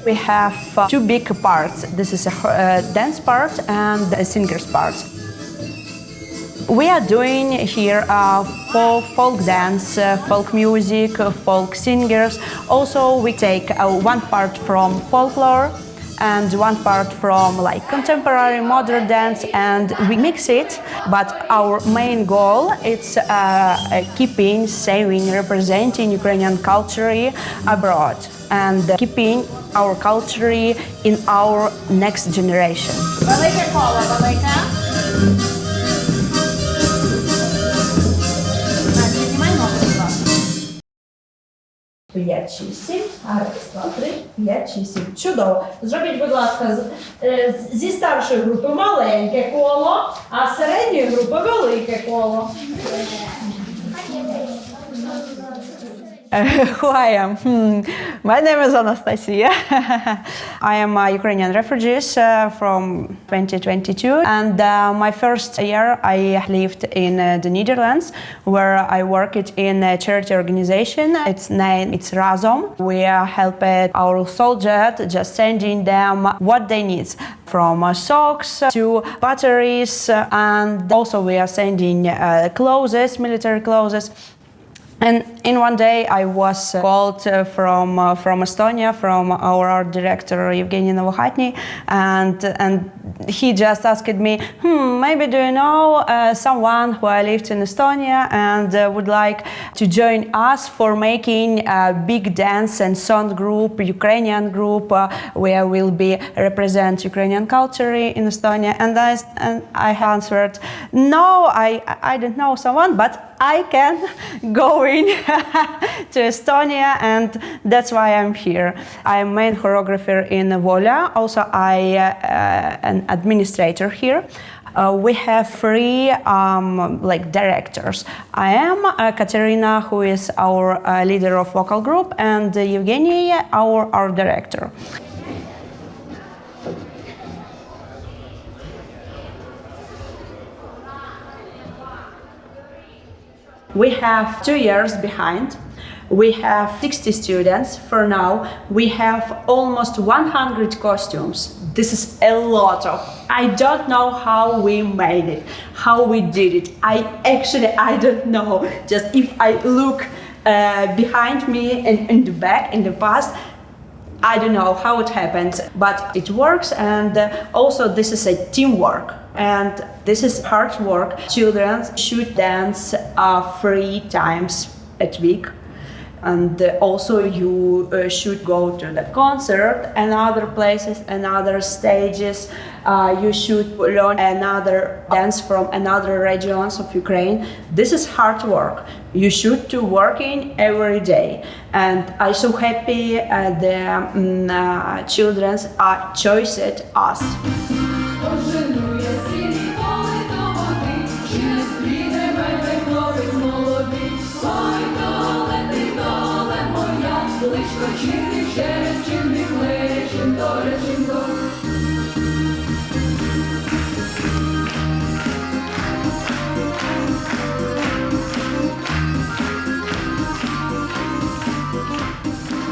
We have 2 big parts. This is a dance part and a singer's part. We are doing here folk dance, folk music, folk singers. Also, we take 1 part from folklore and 1 part from like contemporary modern dance, and we mix it. But our main goal is keeping, saving, representing Ukrainian culture abroad and keeping our culture in our next generation. Велике коло, велике. Піднімай ноги, будь ласка. 5, 6, 7. Раз, 2, 3, 5, 6, 7. Чудово. Зробіть, будь ласка, зі старшої групи маленьке коло, а з середньої групи велике коло. Who I am? My name is Anastasia. I am a Ukrainian refugee from 2022, and my first year I lived in the Netherlands, where I worked in a charity organization. Its name is Razom. We help our soldiers, just sending them what they need, from socks to batteries, and also we are sending clothes, military clothes. And in one day I was called from Estonia, from our art director Evgeny Novokhatny, and he just asked me, maybe do you know someone who lived in Estonia and would like to join us for making a big dance and song group, Ukrainian group, where we'll be represent Ukrainian culture in Estonia. And I answered, no, I don't know someone, but I can go in to Estonia, and that's why I'm here. I'm main choreographer in Volia. Also, I an administrator here. We have 3 directors. I am Katerina, who is our leader of vocal group, and Evgeny, our art director. We have 2 years behind. We have 60 students for now. We have almost 100 costumes. This is a lot of. I don't know how we made it, how we did it. I don't know. Just if I look behind me and in the back, in the past, I don't know how it happened, but it works. And also this is a teamwork. And this is hard work. Children should dance 3 times a week. And also you should go to the concert and other places and other stages. You should learn another dance from another regions of Ukraine. This is hard work. You should do working every day. And I'm so happy the children are choosing us.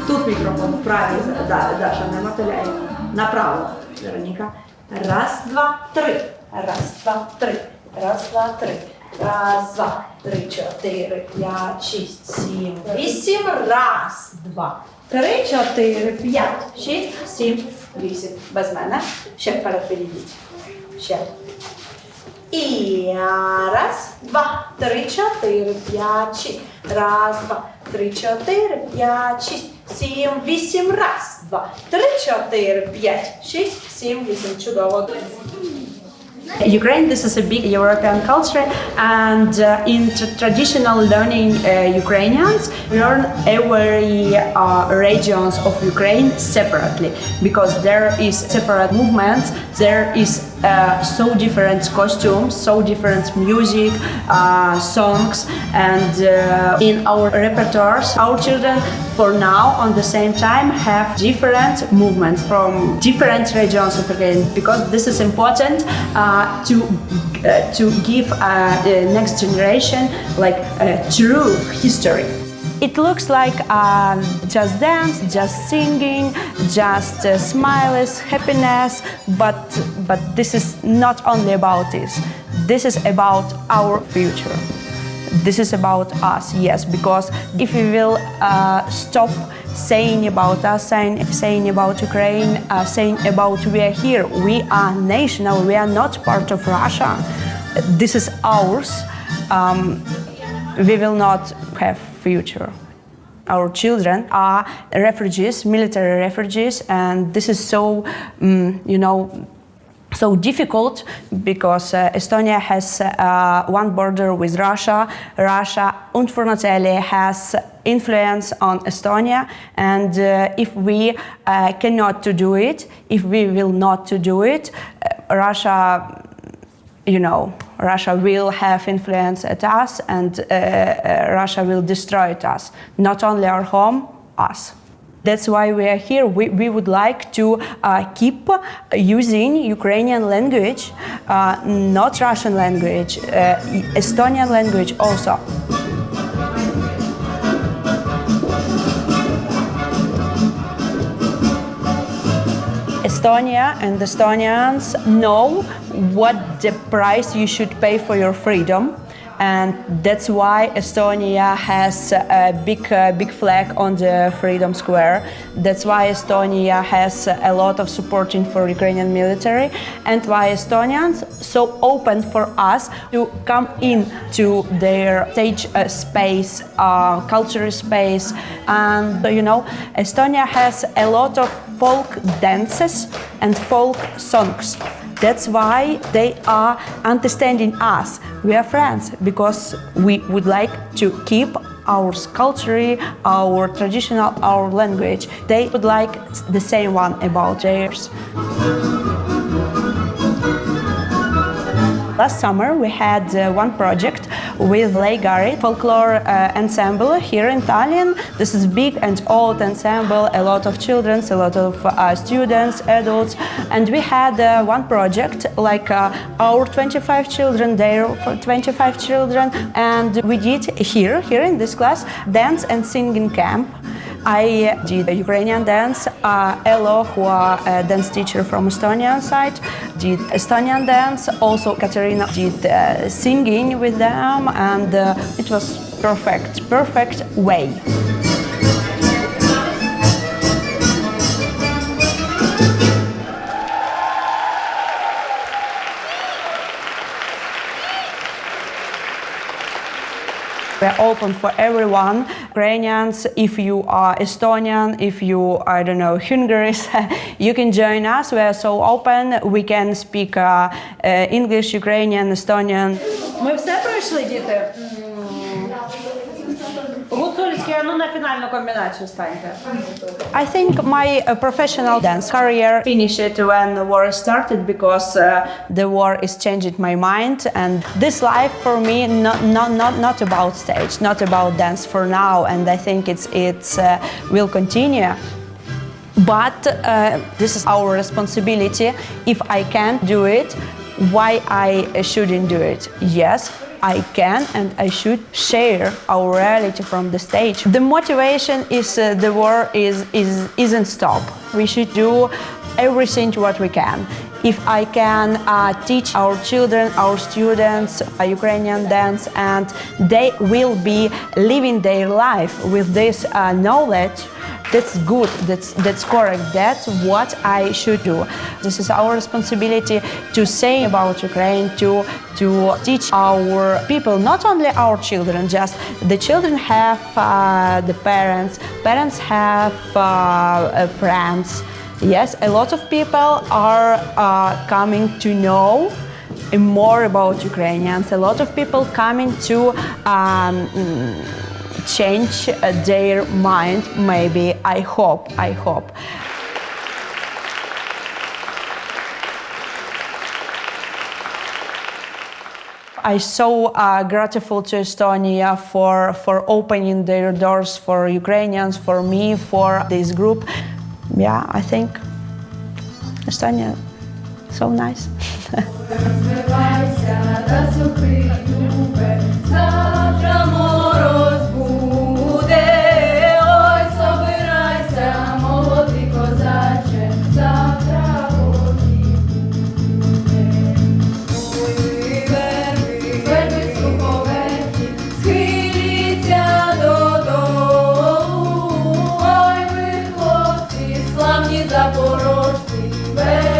Тут микрофон вправо, Даша, не мотыляй. Направо, Вероника. 1, 2, 3. 1, 2, 3. 1, 2, 3. 1, 2, 3, 4, 5, 6, 7, 8. 1, 2, 3, 4, 5, 6, 7, 8. Без мене. Ще вперед підійдіть. Ще. І 1, 2, 3, 4, 5, 6. 1, 2, 3, 4, 5, 6, 7, 8. 1, 2, 3, 4, 5, 6, 7, 8. Чудово. Ukraine, this is a big European culture, and in traditional learning Ukrainians learn every regions of Ukraine separately, because there is separate movements, there is so different costumes, so different music, songs, and in our repertoires, our children for now on the same time have different movements from different regions of Ukraine, because this is important to give the next generation like true history. It looks like just dance, just singing, just smiles, happiness, but this is not only about this. This is about our future. This is about us, yes, because if we will stop saying about us, saying about Ukraine, saying about we are here, we are national, we are not part of Russia, this is ours, we will not have future. Our children are refugees, military refugees, and this is so, so difficult because Estonia has one border with Russia. Russia, unfortunately, has influence on Estonia, and if we cannot to do it, if we will not to do it, Russia, Russia will have influence at us, and Russia will destroy us. Not only our home, us. That's why we are here. We would like to keep using Ukrainian language, not Russian language, Estonian language also. Estonia and Estonians know what the price you should pay for your freedom. And that's why Estonia has a big flag on the Freedom Square. That's why Estonia has a lot of supporting for Ukrainian military, and why Estonians so open for us to come into their stage space, cultural space. And you know, Estonia has a lot of folk dances and folk songs. That's why they are understanding us. We are friends because we would like to keep our culture, our traditional, our language. They would like the same one about theirs. Last summer we had one project with Leigari folklore ensemble here in Tallinn. This is big and old ensemble, a lot of children, a lot of students, adults, and we had one project like our 25 children, their 25 children, and we did here in this class dance and singing camp. I did Ukrainian dance. Elo, who are a dance teacher from Estonian side, did Estonian dance. Also, Katerina did singing with them, and it was perfect way. We're open for everyone, Ukrainians. If you are Estonian, if you, I don't know, Hungarian, you can join us. We are so open. We can speak English, Ukrainian, Estonian. Ми все пройшли, діти? Гуцульські, ну на фінальну комбінацію станьте. I think my professional dance career finished when the war started because the war is changing my mind, and this life for me not about stage, not about dance for now, and I think it's will continue. But this is our responsibility. If I can't do it, why I shouldn't do it? Yes, I can and I should share our reality from the stage. The motivation is the war isn't stop. We should do everything what we can. If I can teach our children, our students Ukrainian dance, and they will be living their life with this knowledge, that's good, that's correct, that's what I should do. This is our responsibility to say about Ukraine, to teach our people, not only our children, just the children have the parents have friends. Yes, a lot of people are coming to know more about Ukrainians. A lot of people coming to change their mind, maybe. I hope. I'm so grateful to Estonia for opening their doors for Ukrainians, for me, for this group. Yeah, I think Estonia, so nice.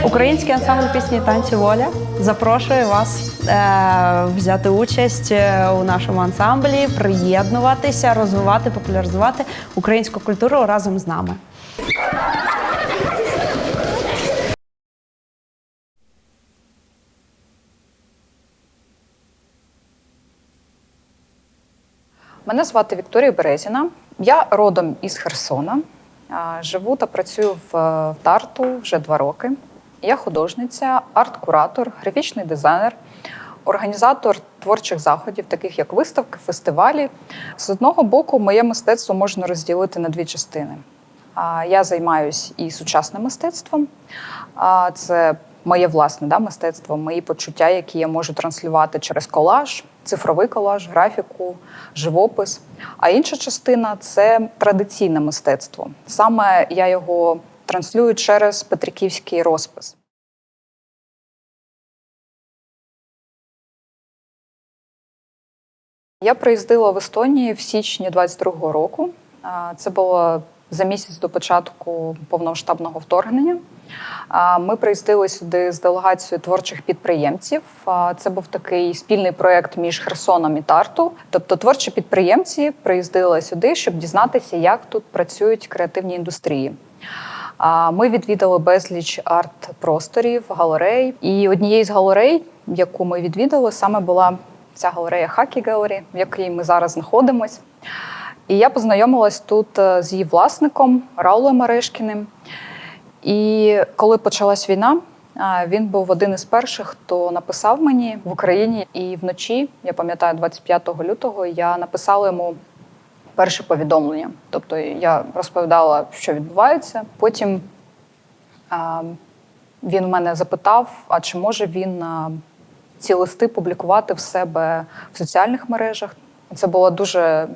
Український ансамбль пісні і танці «Воля» запрошує вас взяти участь у нашому ансамблі, приєднуватися, розвивати, популяризувати українську культуру разом з нами. Мене звати Вікторія Березіна. Я родом із Херсона. Живу та працюю в Тарту вже 2 роки. Я художниця, арт-куратор, графічний дизайнер, організатор творчих заходів, таких як виставки, фестивалі. З одного боку, моє мистецтво можна розділити на дві частини. Я займаюся і сучасним мистецтвом. Це моє власне мистецтво, мої почуття, які я можу транслювати через колаж, цифровий колаж, графіку, живопис. А інша частина – це традиційне мистецтво. Саме я його транслюю через петриківський розпис. Я приїздила в Естонію в січні 22-го року. Це було за місяць до початку повномасштабного вторгнення. Ми приїздили сюди з делегацією творчих підприємців. Це був такий спільний проєкт між Херсоном і Тарту. Тобто творчі підприємці приїздили сюди, щоб дізнатися, як тут працюють креативні індустрії. Ми відвідали безліч арт-просторів, галерей. І однією з галерей, яку ми відвідали, саме була ця галерея Хакі Галері, в якій ми зараз знаходимося. І я познайомилась тут з її власником Раулем Орешкіним. І коли почалась війна, він був один із перших, хто написав мені в Україні. І вночі, я пам'ятаю, 25 лютого, я написала йому перше повідомлення. Тобто я розповідала, що відбувається. Потім він у мене запитав, а чи може він ці листи публікувати в себе в соціальних мережах. Це було дуже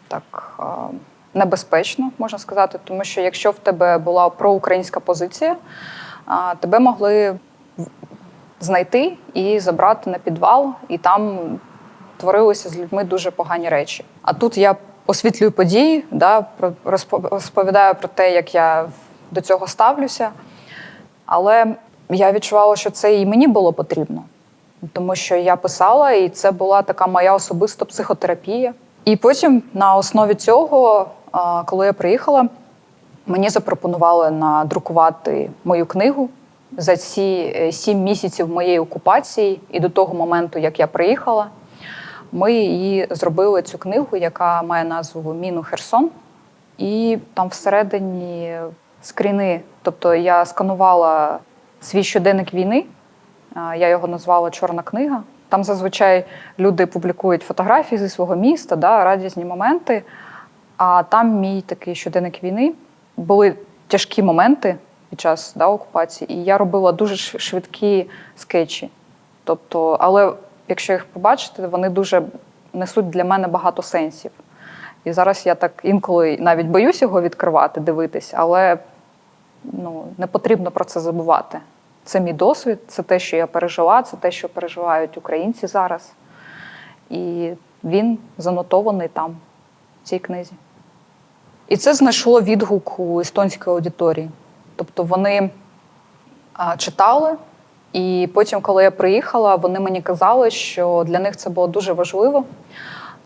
так небезпечно, можна сказати, тому що якщо в тебе була проукраїнська позиція, тебе могли знайти і забрати на підвал, і там творилися з людьми дуже погані речі. А тут я освітлюю події, розповідаю про те, як я до цього ставлюся, але я відчувала, що це і мені було потрібно, тому що я писала, і це була така моя особиста психотерапія. І потім на основі цього, коли я приїхала, мені запропонували надрукувати мою книгу за ці 7 місяців моєї окупації. І до того моменту, як я приїхала, ми її зробили, цю книгу, яка має назву «Міну Херсон». І там всередині скріни, тобто я сканувала свій щоденник війни, я його назвала «Чорна книга». Там зазвичай люди публікують фотографії зі свого міста, радісні моменти. А там мій такий щоденник війни. Були тяжкі моменти під час окупації, і я робила дуже швидкі скетчі. Тобто, але якщо їх побачите, вони дуже несуть для мене багато сенсів. І зараз я так інколи навіть боюсь його відкривати, дивитись, але не потрібно про це забувати. Це мій досвід, це те, що я пережила, це те, що переживають українці зараз. І він занотований там, в цій книзі. І це знайшло відгук у естонської аудиторії. Тобто вони читали, і потім, коли я приїхала, вони мені казали, що для них це було дуже важливо,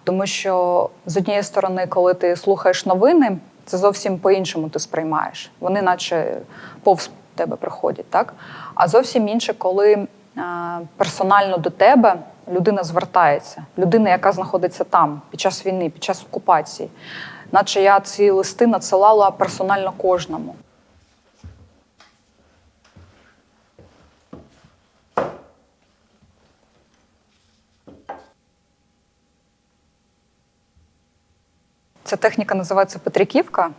тому що, з однієї сторони, коли ти слухаєш новини, це зовсім по-іншому ти сприймаєш. Вони наче повз тебе приходять, так? А зовсім інше, коли персонально до тебе людина звертається. Людина, яка знаходиться там, під час війни, під час окупації. Наче я ці листи надсилала персонально кожному. Ця техніка називається петриківка.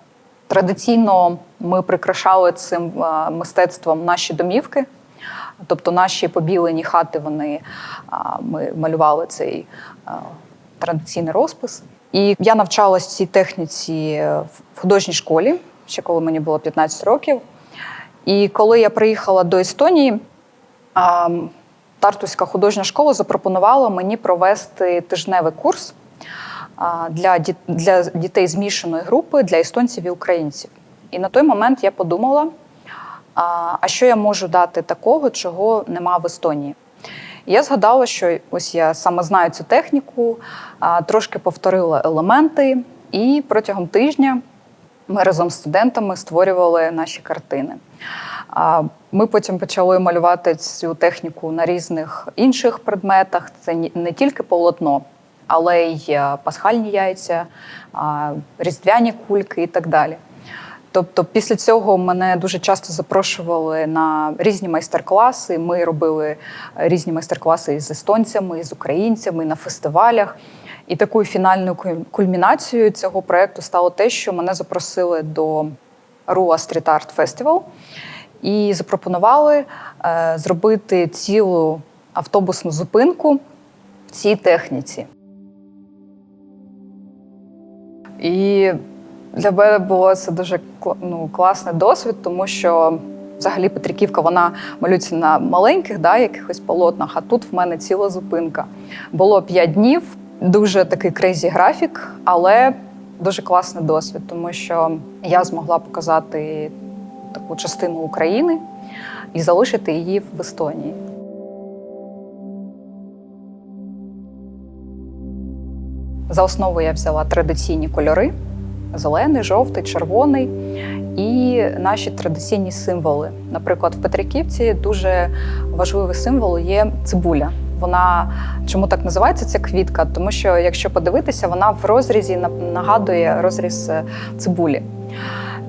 Традиційно ми прикрашали цим мистецтвом наші домівки, тобто наші побілені хати, ми малювали цей традиційний розпис. І я навчалась цій техніці в художній школі, ще коли мені було 15 років. І коли я приїхала до Естонії, Тартуська художня школа запропонувала мені провести тижневий курс для дітей змішаної групи, для естонців і українців. І на той момент я подумала, а що я можу дати такого, чого нема в Естонії. І я згадала, що ось я саме знаю цю техніку, трошки повторила елементи, і протягом тижня ми разом з студентами створювали наші картини. Ми потім почали малювати цю техніку на різних інших предметах. Це не тільки полотно, але й пасхальні яйця, різдвяні кульки і так далі. Тобто після цього мене дуже часто запрошували на різні майстер-класи. Ми робили різні майстер-класи із естонцями, із українцями, на фестивалях. І такою фінальною кульмінацією цього проєкту стало те, що мене запросили до Руа Street Art Festival і запропонували зробити цілу автобусну зупинку в цій техніці. І для мене було це дуже класний досвід, тому що взагалі Петриківка, вона малюється на маленьких якихось полотнах, а тут в мене ціла зупинка. Було 5 днів, дуже такий крейзі графік, але дуже класний досвід, тому що я змогла показати таку частину України і залишити її в Естонії. За основу я взяла традиційні кольори – зелений, жовтий, червоний і наші традиційні символи. Наприклад, в Петриківці дуже важливий символ є цибуля. Вона, чому так називається ця квітка? Тому що, якщо подивитися, вона в розрізі нагадує розріз цибулі.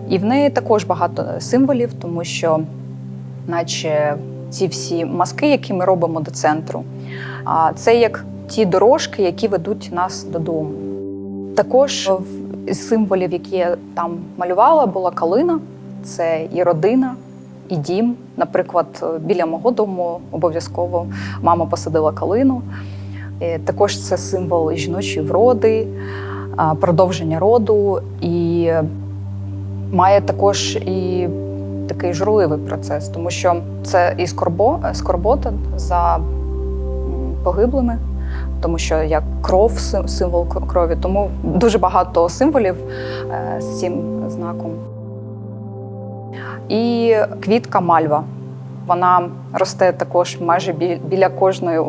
І в неї також багато символів, тому що наче ці всі мазки, які ми робимо до центру, це як ті дорожки, які ведуть нас додому. Також з символів, які я там малювала, була калина. Це і родина, і дім. Наприклад, біля мого дому обов'язково мама посадила калину. Також це символ жіночої вроди, продовження роду. І має також і такий журливий процес, тому що це і скорбота за погиблими, тому що як кров, символ крові. Тому дуже багато символів з цим знаком. І квітка мальва. Вона росте також майже біля кожної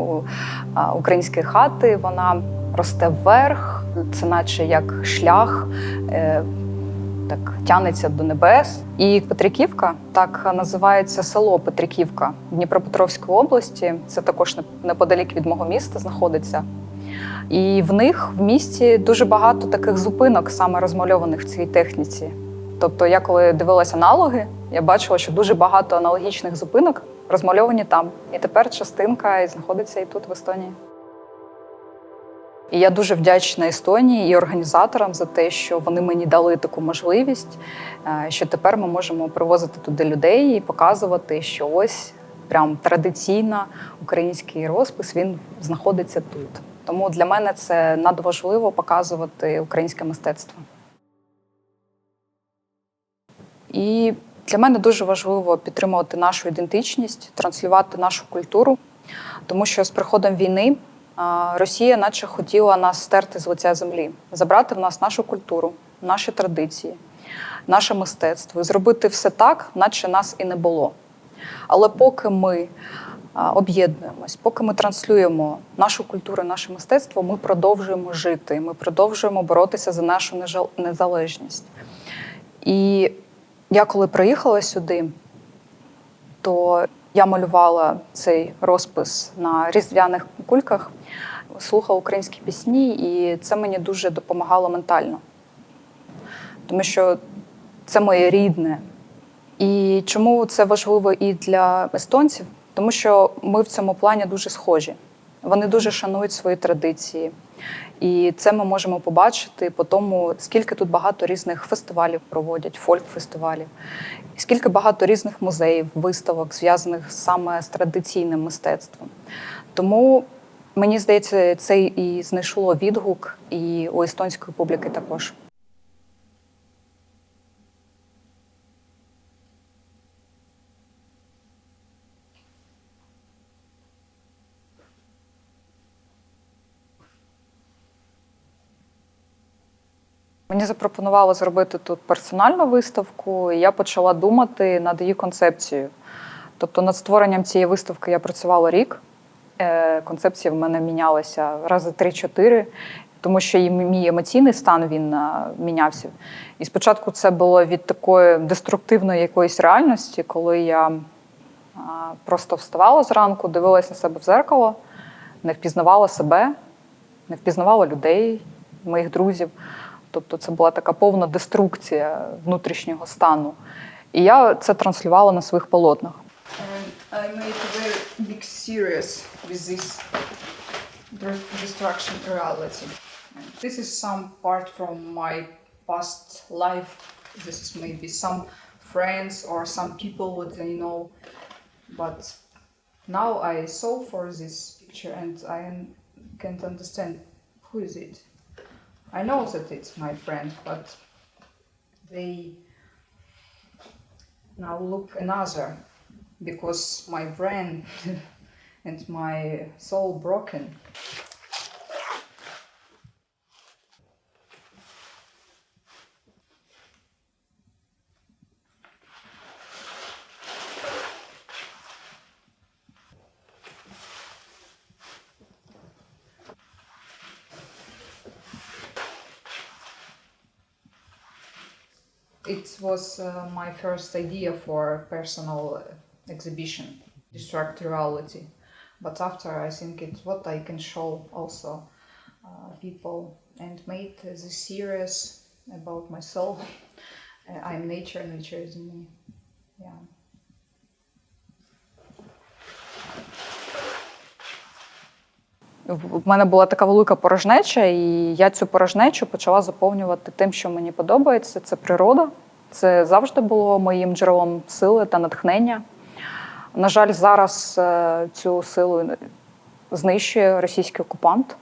української хати. Вона росте вверх, це наче як шлях, так тягнеться до небес. І Петриківка, так називається село Петриківка Дніпропетровської області. Це також неподалік від мого міста знаходиться. І в них в місті дуже багато таких зупинок, саме розмальованих в цій техніці. Тобто я коли дивилася аналоги, я бачила, що дуже багато аналогічних зупинок розмальовані там. І тепер частинка знаходиться і тут, в Естонії. І я дуже вдячна Естонії і організаторам за те, що вони мені дали таку можливість, що тепер ми можемо привозити туди людей і показувати, що ось прям традиційно український розпис, він знаходиться тут. Тому для мене це надважливо показувати українське мистецтво. І для мене дуже важливо підтримувати нашу ідентичність, транслювати нашу культуру, тому що з приходом війни Росія наче хотіла нас стерти з лиця землі, забрати в нас нашу культуру, наші традиції, наше мистецтво і зробити все так, наче нас і не було. Але поки ми об'єднуємось, поки ми транслюємо нашу культуру, наше мистецтво, ми продовжуємо жити, ми продовжуємо боротися за нашу незалежність. І я коли приїхала сюди, то я малювала цей розпис на різдвяних кульках, слухала українські пісні, і це мені дуже допомагало ментально. Тому що це моє рідне. І чому це важливо і для естонців? Тому що ми в цьому плані дуже схожі. Вони дуже шанують свої традиції. І це ми можемо побачити по тому, скільки тут багато різних фестивалів проводять, фольк-фестивалів, скільки багато різних музеїв, виставок, зв'язаних саме з традиційним мистецтвом. Тому, мені здається, це і знайшло відгук і у естонської публіки також. Мені запропонували зробити тут персональну виставку, і я почала думати над її концепцією. Тобто над створенням цієї виставки я працювала рік. Концепція в мене мінялася рази 3-4, тому що і мій емоційний стан він мінявся. І спочатку це було від такої деструктивної якоїсь реальності, коли я просто вставала зранку, дивилася на себе в дзеркало, не впізнавала себе, не впізнавала людей, моїх друзів. Тобто це була така повна деструкція внутрішнього стану. І я це транслювала на своїх полотнах. And I made a very big series with this destruction reality. This is some part from my past life. This is maybe some friends or some people that I know. But now I saw for this picture and I can't understand who is it. I know that it's my friend, but they now look another because my brain and my soul broken. It was my first idea for a personal exhibition, Destruct Reality. But after I think it's what I can show also people and made this series about my soul. I'm nature, nature is me. Yeah. В мене була така велика порожнеча, і я цю порожнечу почала заповнювати тим, що мені подобається. Це природа. Це завжди було моїм джерелом сили та натхнення. На жаль, зараз цю силу знищує російський окупант,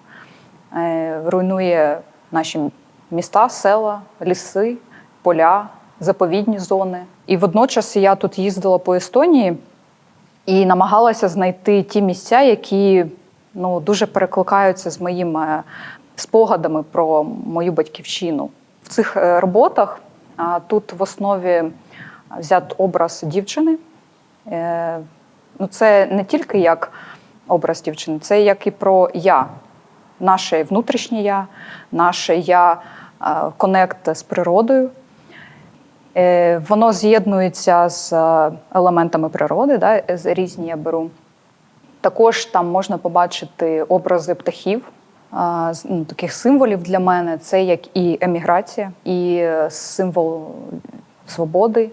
руйнує наші міста, села, ліси, поля, заповідні зони. І водночас я тут їздила по Естонії і намагалася знайти ті місця, які дуже перекликаються з моїми спогадами про мою батьківщину. В цих роботах тут в основі взят образ дівчини. Це не тільки як образ дівчини, це як і про я, наше внутрішнє я, наше я конект з природою. Воно з'єднується з елементами природи, різні я беру. Також там можна побачити образи птахів, таких символів для мене. Це як і еміграція, і символ свободи.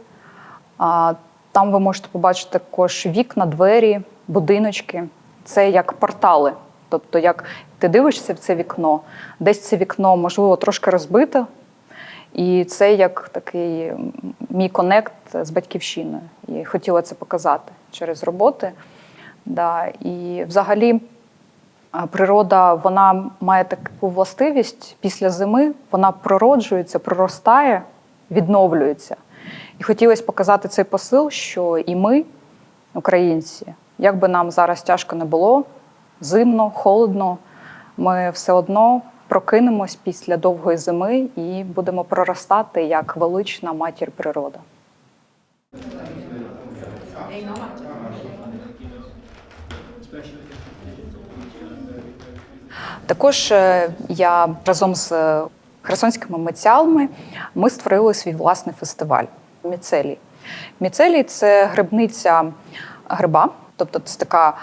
Там ви можете побачити також вікна, двері, будиночки. Це як портали. Тобто, як ти дивишся в це вікно, десь це вікно, можливо, трошки розбите. І це як такий мій конект з батьківщиною. І хотіла це показати через роботи. Да. І взагалі природа, вона має таку властивість після зими, вона пророджується, проростає, відновлюється. І хотілося показати цей посил, що і ми, українці, як би нам зараз тяжко не було, зимно, холодно, ми все одно прокинемось після довгої зими і будемо проростати як велична матір природа. Також я разом з херсонськими митцями ми створили свій власний фестиваль «Міцелій». Міцелій – це грибниця гриба, тобто це така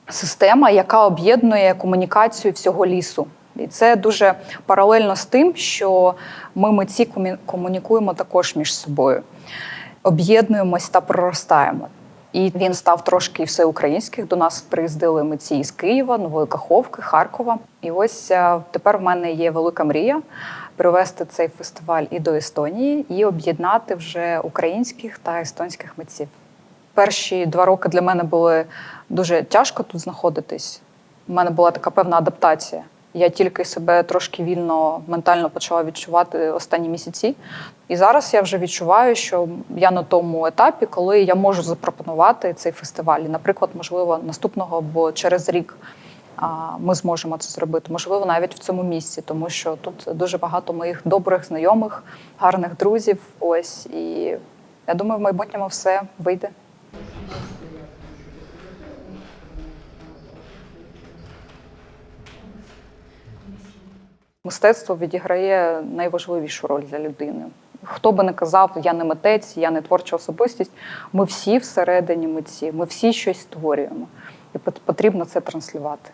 система, яка об'єднує комунікацію всього лісу. І це дуже паралельно з тим, що ми митці комунікуємо також між собою, об'єднуємось та проростаємо. І він став трошки всеукраїнських. До нас приїздили митці із Києва, Нової Каховки, Харкова. І ось тепер в мене є велика мрія привести цей фестиваль і до Естонії, і об'єднати вже українських та естонських митців. Перші 2 роки для мене були дуже тяжко тут знаходитись. У мене була така певна адаптація. Я тільки себе трошки вільно, ментально почала відчувати останні місяці. І зараз я вже відчуваю, що я на тому етапі, коли я можу запропонувати цей фестиваль. І, наприклад, можливо, наступного або через рік ми зможемо це зробити. Можливо, навіть в цьому місці, тому що тут дуже багато моїх добрих знайомих, гарних друзів. Ось. І я думаю, в майбутньому все вийде. Мистецтво відіграє найважливішу роль для людини. Хто би не казав, я не митець, я не творча особистість, ми всі всередині митці, ми всі щось створюємо. І потрібно це транслювати.